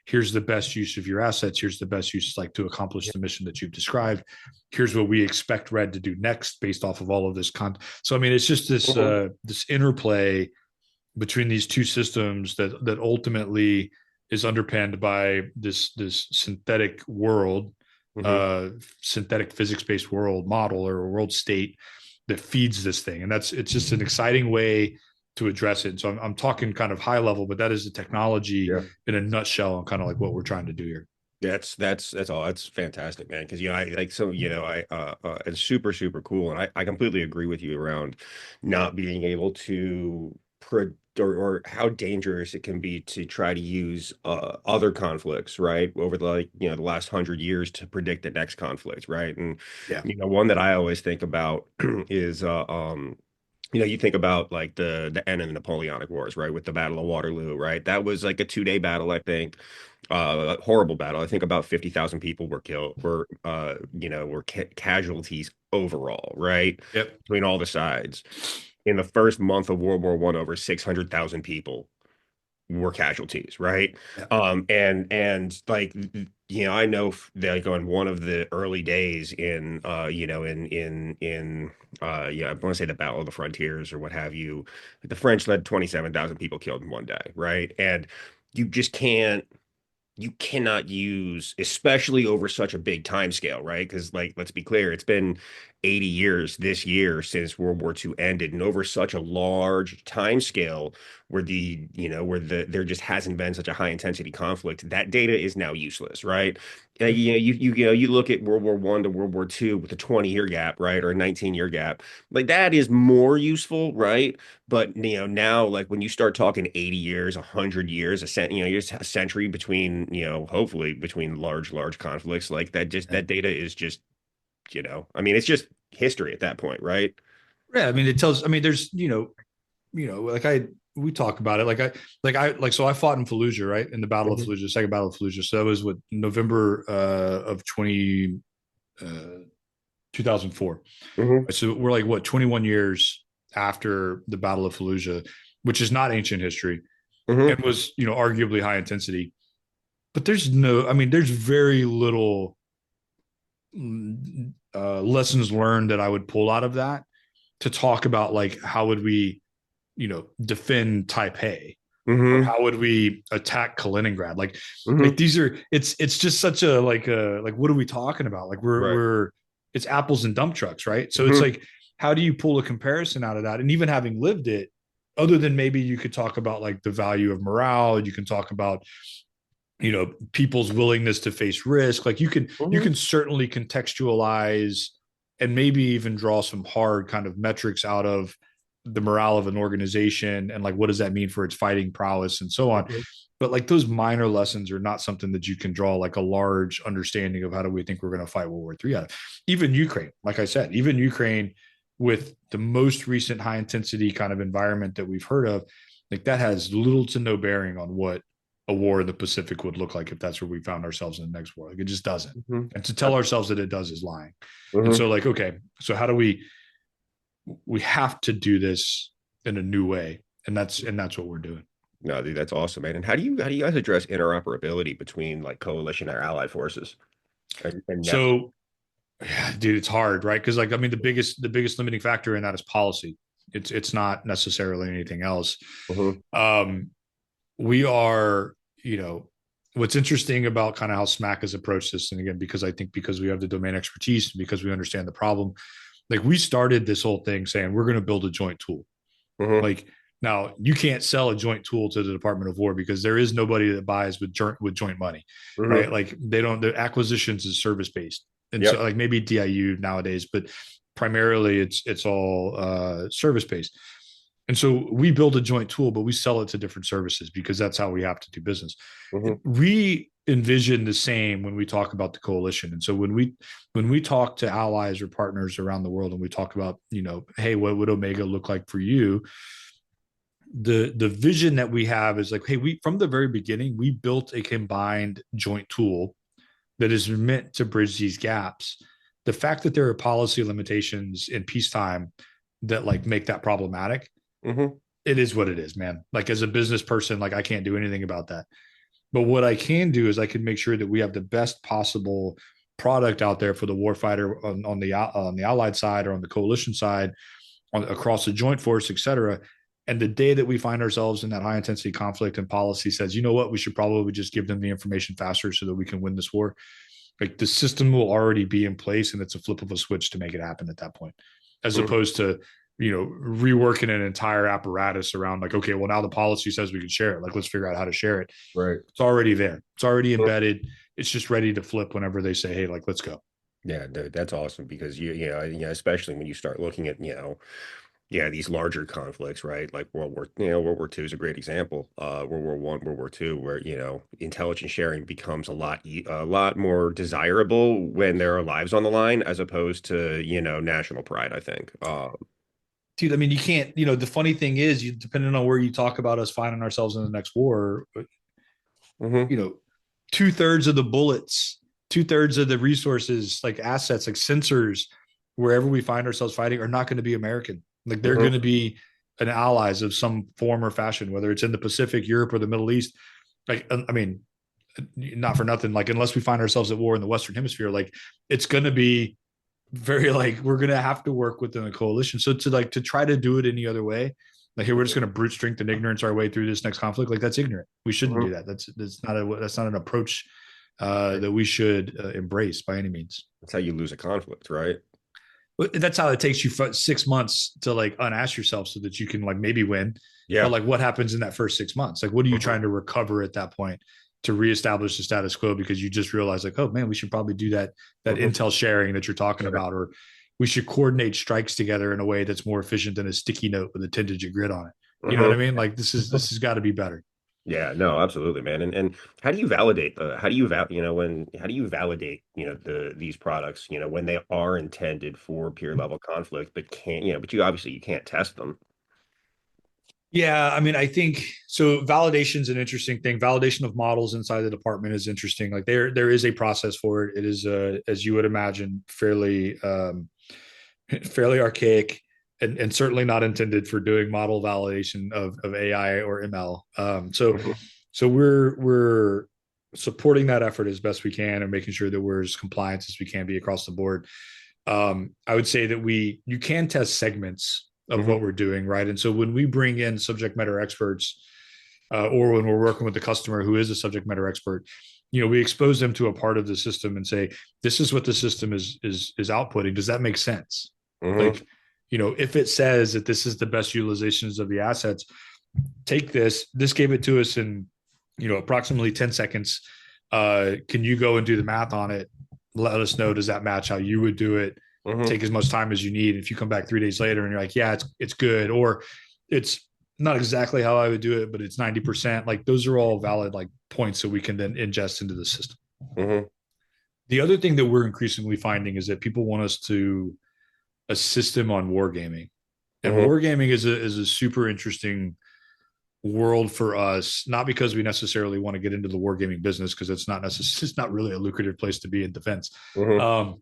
Here's the best use of your assets. Here's the best use like to accomplish the mission that you've described. Here's what we expect Red to do next based off of all of this content. So I mean, it's just Mhm. this interplay between these two systems that ultimately is underpinned by this synthetic world, Mhm. uh, synthetic physics based world model or world state that feeds this thing, and it's just an exciting way to address it. And so I'm talking kind of high level, but that is the technology Yeah. in a nutshell, and kind of like what we're trying to do here. That's all. That's fantastic, man. Because I like so I it's super super cool, and I completely agree with you around not being able to or how dangerous it can be to try to use other conflicts, right, over the like the last 100 years to predict the next conflict, right? And Yeah. one that I always think about is you think about like the end of the Napoleonic Wars, right, with the Battle of Waterloo, right? That was like a 2-day battle, I think. Horrible battle. I think about 50,000 people were killed, were casualties overall, right? Yep. Between all the sides. In the first month of World War I, over 600,000 people were casualties, right? Yeah. And like I know that like on one of the early days in yeah, I want to say the Battle of the Frontiers or what have you, the French led 27,000 people killed in one day, right? And you just you cannot use, especially over such a big time scale, right? Because, like, let's be clear, it's been 80 years this year since World War II ended, and over such a large time scale where there just hasn't been such a high intensity conflict, that data is now useless, right? You look at World War I to World War II with a 20-year gap, right, or a 19-year gap, like that is more useful, right? But now like when you start talking 80 years, 100 years, just a century between, hopefully between large conflicts, like Yeah. that data is just, I mean, it's just history at that point, right? Yeah, I mean, it tells. I mean, there's like we talk about it. So I fought in Fallujah, right, in the Battle of Hmm. Fallujah, Second Battle of Fallujah. So that was what November of 2004. Hmm. So we're like what 21 years after the Battle of Fallujah, which is not ancient history and Hmm. was arguably high intensity. But there's no, I mean, there's very little lessons learned that I would pull out of that to talk about like how would we, defend Taipei, or Hmm. how would we attack Kaliningrad? Like Hmm. these are it's just such a like what are we talking about? Like Right. we're it's apples and dump trucks, right? So it's Hmm. like how do you pull a comparison out of that? And even having lived it, other than maybe you could talk about like the value of morale, you can talk about people's willingness to face risk. Like you can Hmm. certainly contextualize and maybe even draw some hard kind of metrics out of the morale of an organization and like what does that mean for its fighting prowess and so on. Hmm. But like those minor lessons are not something that you can draw like a large understanding of how do we think we're going to fight World War III out of. Even Ukraine, like I said, even Ukraine with the most recent high intensity kind of environment that we've heard of, like that has little to no bearing on what a war in the Pacific would look like if that's where we found ourselves in the next war. Like it just doesn't. Hmm. And to tell ourselves that it does is lying. And Hmm. so like, okay, so how do we have to do this in a new way. And that's what we're doing. No, dude, that's awesome, man. And how do you guys address interoperability between like coalition or allied forces and network? So yeah, dude, it's hard, right? Because like I mean the biggest limiting factor in that is policy. It's not necessarily anything else. Hmm. Um we are, you know, what's interesting about kind of how SMAC has approached this, and again, because I think because we have the domain expertise and because we understand the problem, like we started this whole thing saying we're going to build a joint tool. Hmm. Like now you can't sell a joint tool to the Department of War because there is nobody that buys with joint money, right? Hmm. Like they don't, the acquisitions is service based. And so Yep. like maybe DIU nowadays, but primarily it's all service based. And so we build a joint tool, but we sell it to different services because that's how we have to do business. Hmm. We envision the same when we talk about the coalition. And so when we talk to allies or partners around the world and we talk about, hey, what would Omega look like for you? The vision that we have is like, hey, we from the very beginning, we built a combined joint tool that is meant to bridge these gaps. The fact that there are policy limitations in peacetime that like make that problematic, Hmm. it is what it is, man. Like as a business person, like I can't do anything about that. But what I can do is I can make sure that we have the best possible product out there for the warfighter on the allied side or on the coalition side, across the joint force, et cetera. And the day that we find ourselves in that high intensity conflict and policy says, you know what, we should probably just give them the information faster so that we can win this war. Like the system will already be in place and it's a flip of a switch to make it happen at that point, as Hmm. opposed to, reworking an entire apparatus around like, okay, well, now the policy says we can share it. Like, let's figure out how to share it. Right. It's already there. It's already embedded. It's just ready to flip whenever they say, hey, like, let's go. Yeah, dude, that's awesome because especially when you start looking at, yeah, these larger conflicts, right? Like World War II is a great example. World War I, World War II, where, intelligence sharing becomes a lot more desirable when there are lives on the line as opposed to, national pride, I think. Dude, I mean, you can't, the funny thing is, depending on where you talk about us finding ourselves in the next war, Hmm. you know, 2/3 of the bullets, 2/3 of the resources, like assets, like sensors, wherever we find ourselves fighting, are not going to be American. Like they're going to Hmm. be an allies of some form or fashion, whether it's in the Pacific, Europe, or the Middle East. Like, I mean, not for nothing. Like, unless we find ourselves at war in the Western Hemisphere, like it's going to be very like we're going to have to work within a coalition. So to try to do it any other way, like here we're just going to brute strength and ignorance our way through this next conflict, like that's ignorant. We shouldn't Hmm. do that. That's not an approach that we should embrace by any means. That's how you lose a conflict, right? But that's how it takes you 6 months to like unask yourself so that you can like maybe win. But Yeah. like, what happens in that first 6 months? Like, what are you Hmm. trying to recover at that point to reestablish the status quo? Because you just realize like, oh man, we should probably do that Hmm. intel sharing that you're talking Right. about, or we should coordinate strikes together in a way that's more efficient than a sticky note with a 10-digit grid on it. You know what I Hmm. mean? Like this has got to be better. Yeah, no, absolutely, man. And how do you validate how do you how do you validate, these products, when they are intended for peer level conflict, but but you can't test them. Yeah, I mean, I think so. Validation is an interesting thing. Validation of models inside the department is interesting. Like there is a process for it. It is, as you would imagine, fairly archaic, and certainly not intended for doing model validation of AI or ML. So Hmm. so we're supporting that effort as best we can and making sure that we're as compliant as we can be across the board. I would say that you can test segments of what Hmm. we're doing, right? And so when we bring in subject matter experts, or when we're working with the customer who is a subject matter expert, we expose them to a part of the system and say, this is what the system is outputting. Does that make sense? Hmm. Like, if it says that this is the best utilizations of the assets, take this. This gave it to us in, approximately 10 seconds. Can you go and do the math on it? Let us know. Does that match how you would do it? Hmm. Take as much time as you need. If you come back 3 days later and you're like, yeah, it's good, or it's not exactly how I would do it, but it's 90%. Like those are all valid like points that we can then ingest into the system. Hmm. The other thing that we're increasingly finding is that people want us to assist them on wargaming. And Hmm. wargaming is a super interesting world for us, not because we necessarily want to get into the wargaming business, because it's not really a lucrative place to be in defense. Hmm. Um,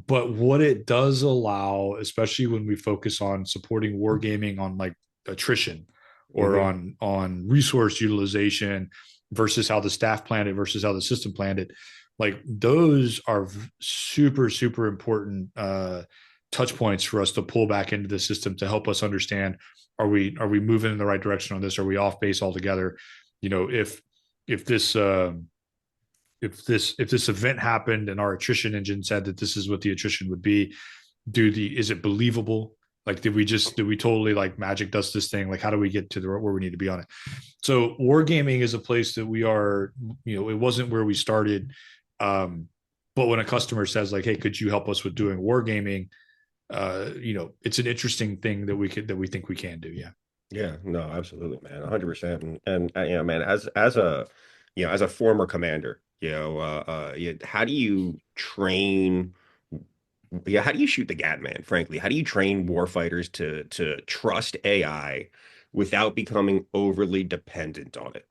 but what it does allow, especially when we focus on supporting wargaming on like attrition or Hmm. on resource utilization versus how the staff planned it versus how the system planned it, like those are super important touch points for us to pull back into the system to help us understand, are we moving in the right direction on this, are we off base altogether, if this if this event happened and our attrition engine said that this is what the attrition would be, is it believable? Like, did we totally like magic dust this thing? Like, how do we get to where we need to be on it? So wargaming is a place that we are, it wasn't where we started. But when a customer says like, hey, could you help us with doing wargaming? It's an interesting thing that we think we can do. Yeah. Yeah, no, absolutely, man, 100%. And man, as a as a former commander, yeah, how do you train? Yeah, how do you shoot the gap, man? Frankly, how do you train warfighters to trust AI without becoming overly dependent on it?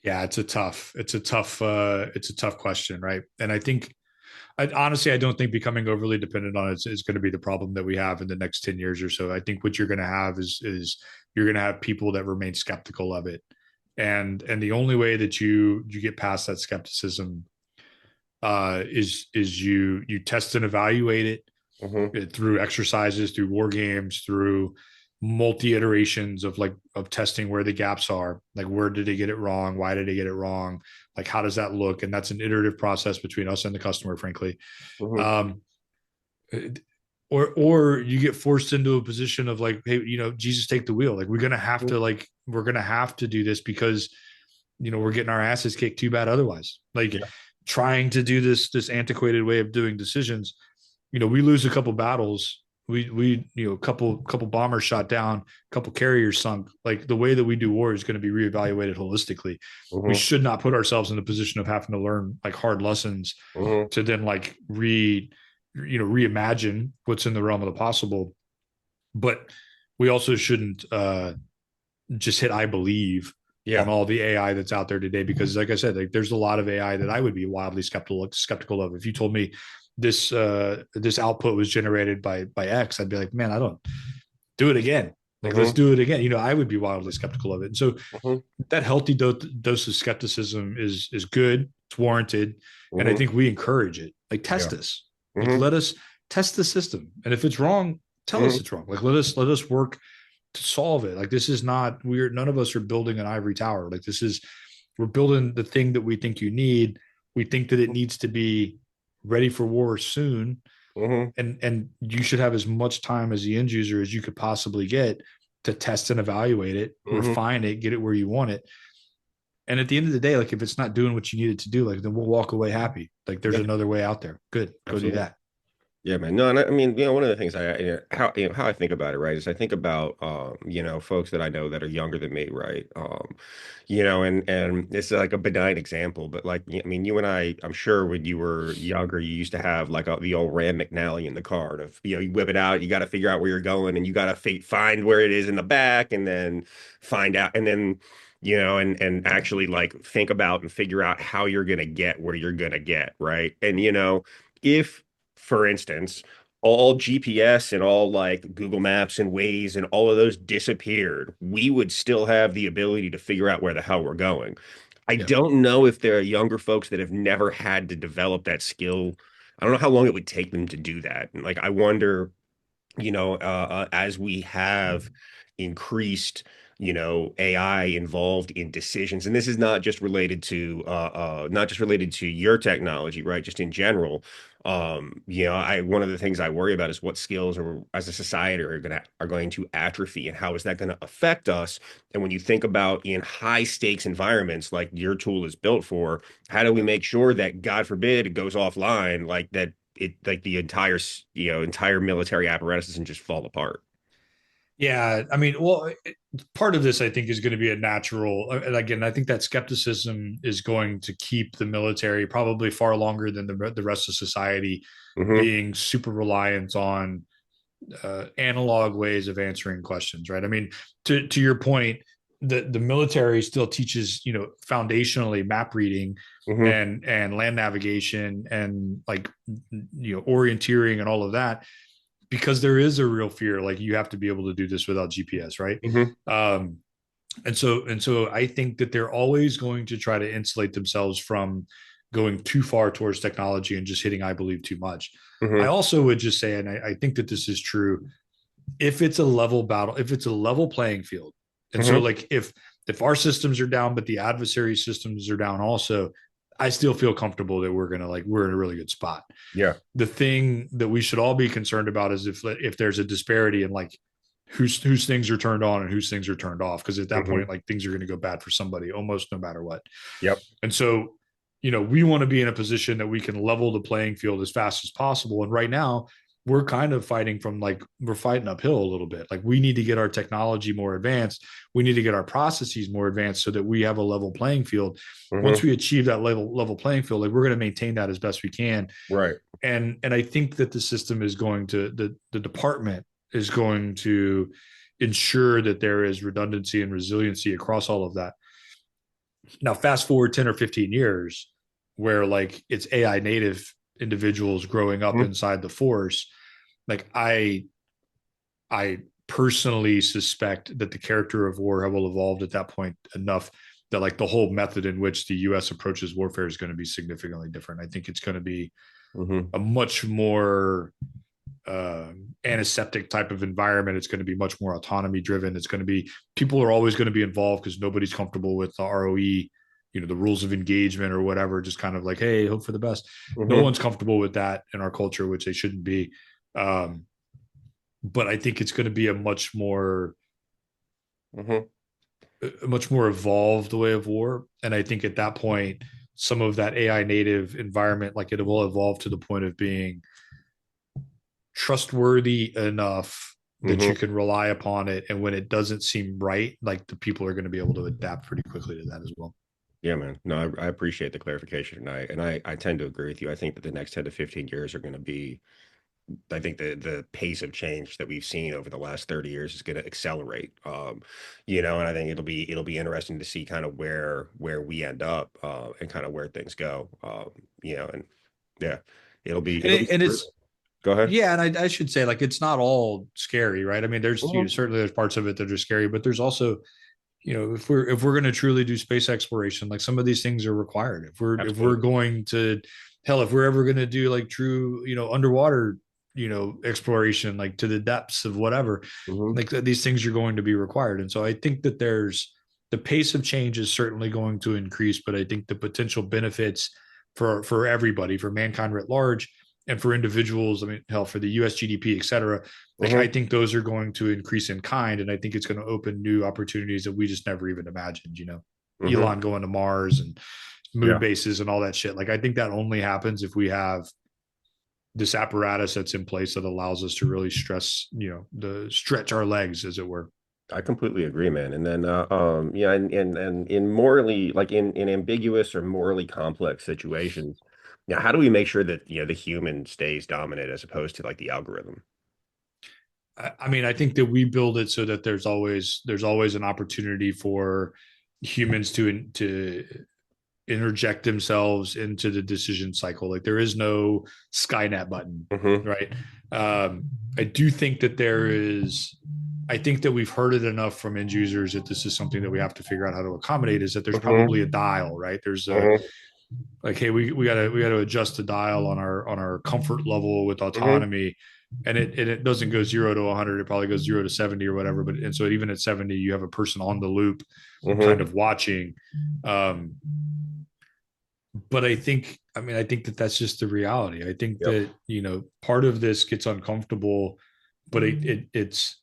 Yeah, it's a tough question, right? And I think, honestly, I don't think becoming overly dependent on it is going to be the problem that we have in the next 10 years or so. I think what you're going to have is you're going to have people that remain skeptical of it. And the only way that you get past that skepticism is you test and evaluate it Hmm. through exercises, through war games, through multi iterations of testing where the gaps are, like where did they get it wrong, why did they get it wrong, like how does that look, and that's an iterative process between us and the customer, frankly. Hmm. um or you get forced into a position of like, hey, Jesus, take the wheel, like we're gonna have to do this because we're getting our asses kicked too bad otherwise, like Yeah. trying to do this antiquated way of doing decisions. We lose a couple battles, we couple bombers shot down, a couple carriers sunk, like the way that we do war is going to be reevaluated holistically. We Hmm. should not put ourselves in a position of having to learn like hard lessons Hmm. to then like reimagine what's in the realm of the possible. But we also shouldn't just hit I believe on Yeah. all the AI that's out there today, because like I said, like there's a lot of AI that I would be wildly skeptical of. If you told me this output was generated by X, I'd be like, man, I don't do it again. Like, let's Hmm. do it again. I would be wildly skeptical of it. And so Hmm. that healthy dose of skepticism is good. It's warranted, and I Hmm. think we encourage it. Like, test Yeah. this. Like, Hmm. let us test the system, and if it's wrong, tell us Hmm. it's wrong. Like, let us work to solve it. Like, this is not we're none of us are building an ivory tower. Like, we're building the thing that we think you need. We think that it needs to be ready for war soon, Hmm. and you should have as much time as the end user as you could possibly get to test and evaluate it, Hmm. refine it, get it where you want it. And at the end of the day, like if it's not doing what you need it to do, like then we'll walk away happy. Like there's Yeah, another way out there. Good, go do absolutely. that. Yeah, man. No, and I mean, one of the things how I think about it, right, is I think about folks that I know that are younger than me, right? And it's like a benign example, but like I mean, you and I'm sure when you were younger, you used to have like the old Rand McNally in the car of, you whip it out, you got to figure out where you're going, and you got to find where it is in the back, and then find out, and then and actually like think about and figure out how you're gonna get where you're gonna get, right? And if for instance, all GPS and all like Google Maps and Waze and all of those disappeared, we would still have the ability to figure out where the hell we're going. I Yeah. don't know if there are younger folks that have never had to develop that skill. I don't know how long it would take them to do that. And like, I wonder, as we have increased, AI involved in decisions, and this is not just related to not just related to your technology, right? Just in general. I one of the things I worry about is what skills are as a society are going to atrophy, and how is that going to affect us? And when you think about in high stakes environments like your tool is built for, how do we make sure that, God forbid, it goes offline, like that it like the entire military apparatus doesn't just fall apart. Yeah, I mean, well, part of this I think is going to be a natural. And again, I think that skepticism is going to keep the military probably far longer than the rest of society Hmm. being super reliant on analog ways of answering questions, right? I mean, to your point, the military still teaches foundationally map reading Hmm. and land navigation and like orienteering and all of that because there is a real fear like you have to be able to do this without GPS, right? Hmm. Um, and so I think that they're always going to try to insulate themselves from going too far towards technology and just hitting I believe too much. I Hmm. also would just say, and I think that this is true, if it's a level battle, if it's a level playing field, and so Hmm. like if our systems are down but the adversary systems are down also, I still feel comfortable that we're in a really good spot. Yeah. The thing that we should all be concerned about is if there's a disparity in like whose things are turned on and whose things are turned off, because at that Hmm. point like things are going to go bad for somebody almost no matter what. Yep. And so we want to be in a position that we can level the playing field as fast as possible, and right now we're kind of we're fighting uphill a little bit. Like we need to get our technology more advanced, we need to get our processes more advanced so that we have a level playing field. Once Hmm. we achieve that level playing field, like we're going to maintain that as best we can. Right. And I think that the system is going to the department is going to ensure that there is redundancy and resiliency across all of that. Now fast forward 10 or 15 years where like it's AI native individuals growing up Hmm. inside the force, like I personally suspect that the character of war will evolve at that point enough that like the whole method in which the US approaches warfare is going to be significantly different. I think it's going to be Hmm. a much more antiseptic type of environment. It's going to be much more autonomy driven. It's going to be people are always going to be involved because nobody's comfortable with the ROE, the rules of engagement or whatever. Just kind of like, hey, hope for the best. No Hmm. one's comfortable with that in our culture, which they shouldn't be. Um, but I think it's going to be Hmm. a much more evolved way of war. And I think at that point, some of that AI native environment, like it will evolve to the point of being trustworthy enough that you Hmm. can rely upon it. And when it doesn't seem right, like the people are going to be able to adapt pretty quickly to that as well. Yeah, man. No, I appreciate the clarification, and I tend to agree with you. I think that the next 10 to 15 years are going to be, I think the pace of change that we've seen over the last 30 years is going to accelerate. And I think it'll be interesting to see kind of where we end up, and kind of where things go. And yeah, it'll be And super. it's, Go ahead. yeah. And I should say, like, it's not all scary, right? I mean, there's, Mhm. certainly there's parts of it that are scary, but there's also, if we're going to truly do space exploration, like some of these things are required. If we're Absolutely. going to hell, if we're ever going to do like true, underwater, exploration, like to the depths of whatever, Hmm. like these things are going to be required. And so I think that there's the pace of change is certainly going to increase, but I think the potential benefits for everybody, for mankind writ large, and for individuals, I mean, hell, for the US GDP, et cetera, like I Hmm. think those are going to increase in kind. And I think it's going to open new opportunities that we just never even imagined, Hmm. Elon going to Mars and moon Yeah. bases and all that shit. Like I think that only happens if we have this apparatus that's in place that allows us to really the stretch our legs, as it were. I completely agree, man. And then, yeah, and in morally, like in ambiguous or morally complex situations, yeah, how do we make sure that the human stays dominant as opposed to like the algorithm? I mean, I think that we build it so that there's always an opportunity for humans to interject themselves into the decision cycle. Like there is no Skynet button, Hmm. right? I do think that there is. I think that we've heard it enough from end users that this is something that we have to figure out how to accommodate. Is that there's probably a Mm-hmm. dial, right? There's a Mm-hmm. like, hey, we gotta adjust the dial on our comfort level with Mm-hmm. autonomy, and it doesn't go 0 to 100. It probably goes 0 to 70 or whatever. But and so even at 70, you have a person on the loop, kind Mm-hmm. of watching. Um, but I think that that's just the reality. I think Yep. that part of this gets uncomfortable, but it's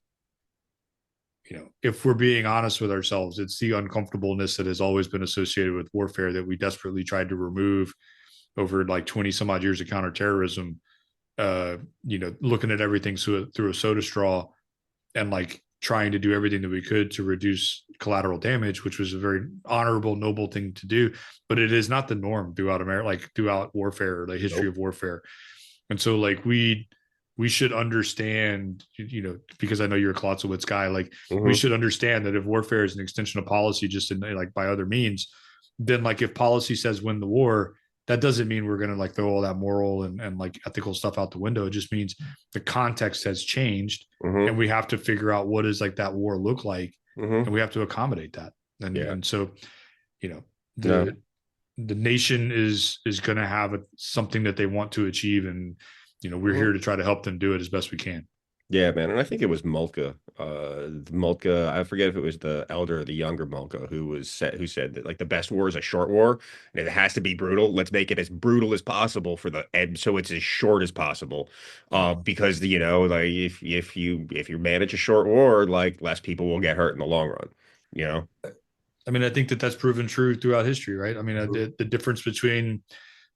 if we're being honest with ourselves, it's the uncomfortableness that has always been associated with warfare that we desperately tried to remove over like 20 some odd years of counterterrorism. Looking at everything through a soda straw and like trying to do everything that we could to reduce collateral damage, which was a very honorable, noble thing to do. But it is not the norm throughout America, like throughout warfare or the history Nope. of warfare. And so like we should understand, because I know you're a Clausewitz guy, like we Mm-hmm. should understand that if warfare is an extension of policy, just in like by other means, then like if policy says win the war, that doesn't mean we're going to like throw all that moral and like ethical stuff out the window. It just means the context has changed and Mm-hmm. we have to figure out what does like that war look like, and Mm-hmm. we have to accommodate that. and Yeah. and so you know No. the nation is going to have something that they want to achieve, and we're Mm-hmm. here to try to help them do it as best we can. Yeah, man. And I think it was Moltke. Moltke, I forget if it was the elder or the younger Moltke who said that like the best war is a short war and it has to be brutal. Let's make it as brutal as possible for the and so it's as short as possible. Because like if you manage a short war, like less people will get hurt in the long run, you know? I mean, I think that that's proven true throughout history, right? I mean, Mhm. the difference between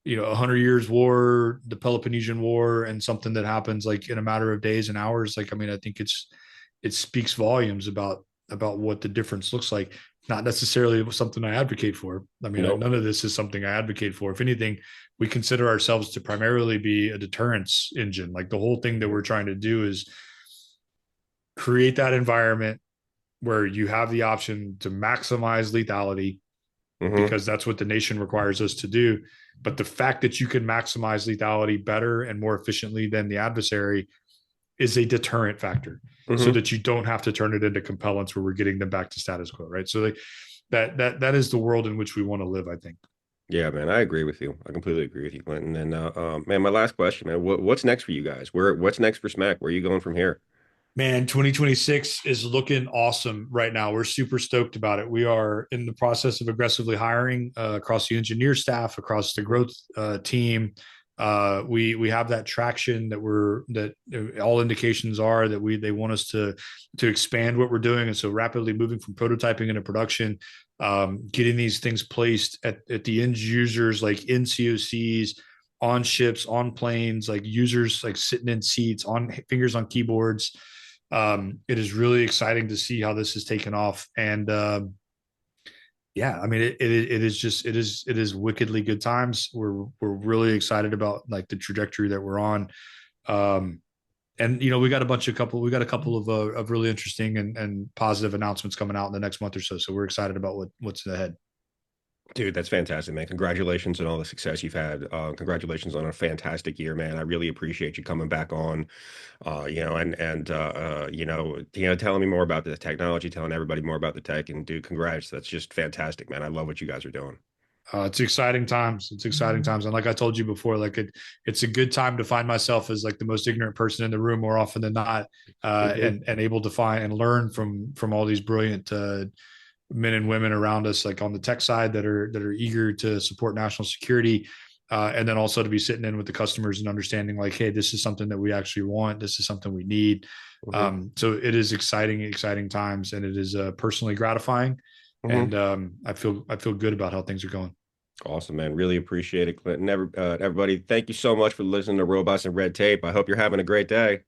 100 years war, the Peloponnesian War, and something that happens like in a matter of days and hours. Like, I mean, I think it speaks volumes about what the difference looks like. Not necessarily something I advocate for. I mean, Nope. none of this is something I advocate for. If anything, we consider ourselves to primarily be a deterrence engine. Like the whole thing that we're trying to do is create that environment where you have the option to maximize lethality, Mm-hmm. because that's what the nation requires us to do. But the fact that you can maximize lethality better and more efficiently than the adversary is a deterrent factor, so Mm-hmm. that you don't have to turn it into compellence where we're getting them back to status quo, right? So like, that is the world in which we want to live, I think. Yeah, man, I agree with you. I completely agree with you, Clinton. And man, my last question, man, what's next for you guys? What's next for Smack? Where are you going from here? Man, 2026 is looking awesome right now. We're super stoked about it. We are in the process of aggressively hiring across the engineer staff, across the growth team. We have that traction that all indications are that they want us to expand what we're doing, and so rapidly moving from prototyping into production, getting these things placed at the end users, like in COCs, on ships, on planes, like users like sitting in seats, on fingers on keyboards. It is really exciting to see how this has taken off, and yeah, I mean, it is just it is wickedly good times. We're really excited about like the trajectory that we're on. Um, and we got a couple of really interesting and positive announcements coming out in the next month or so. So we're excited about what's ahead. Dude, that's fantastic, man. Congratulations on all the success you've had. Congratulations on a fantastic year, man. I really appreciate you coming back on, telling me more about the technology, telling everybody more about the tech. And dude, congrats. That's just fantastic, man. I love what you guys are doing. It's exciting times. It's exciting times, and like I told you before, like it's a good time to find myself as like the most ignorant person in the room more often than not, Mhm. and able to find and learn from all these brilliant men and women around us, like on the tech side that are eager to support national security, and then also to be sitting in with the customers and understanding like, hey, this is something that we actually want. This is something we need. Mhm. So it is exciting times, and it is personally gratifying, Mhm. and I feel good about how things are going. Awesome, man. Really appreciate it, Clinton. Everybody, thank you so much for listening to Robots and Red Tape. I hope you're having a great day.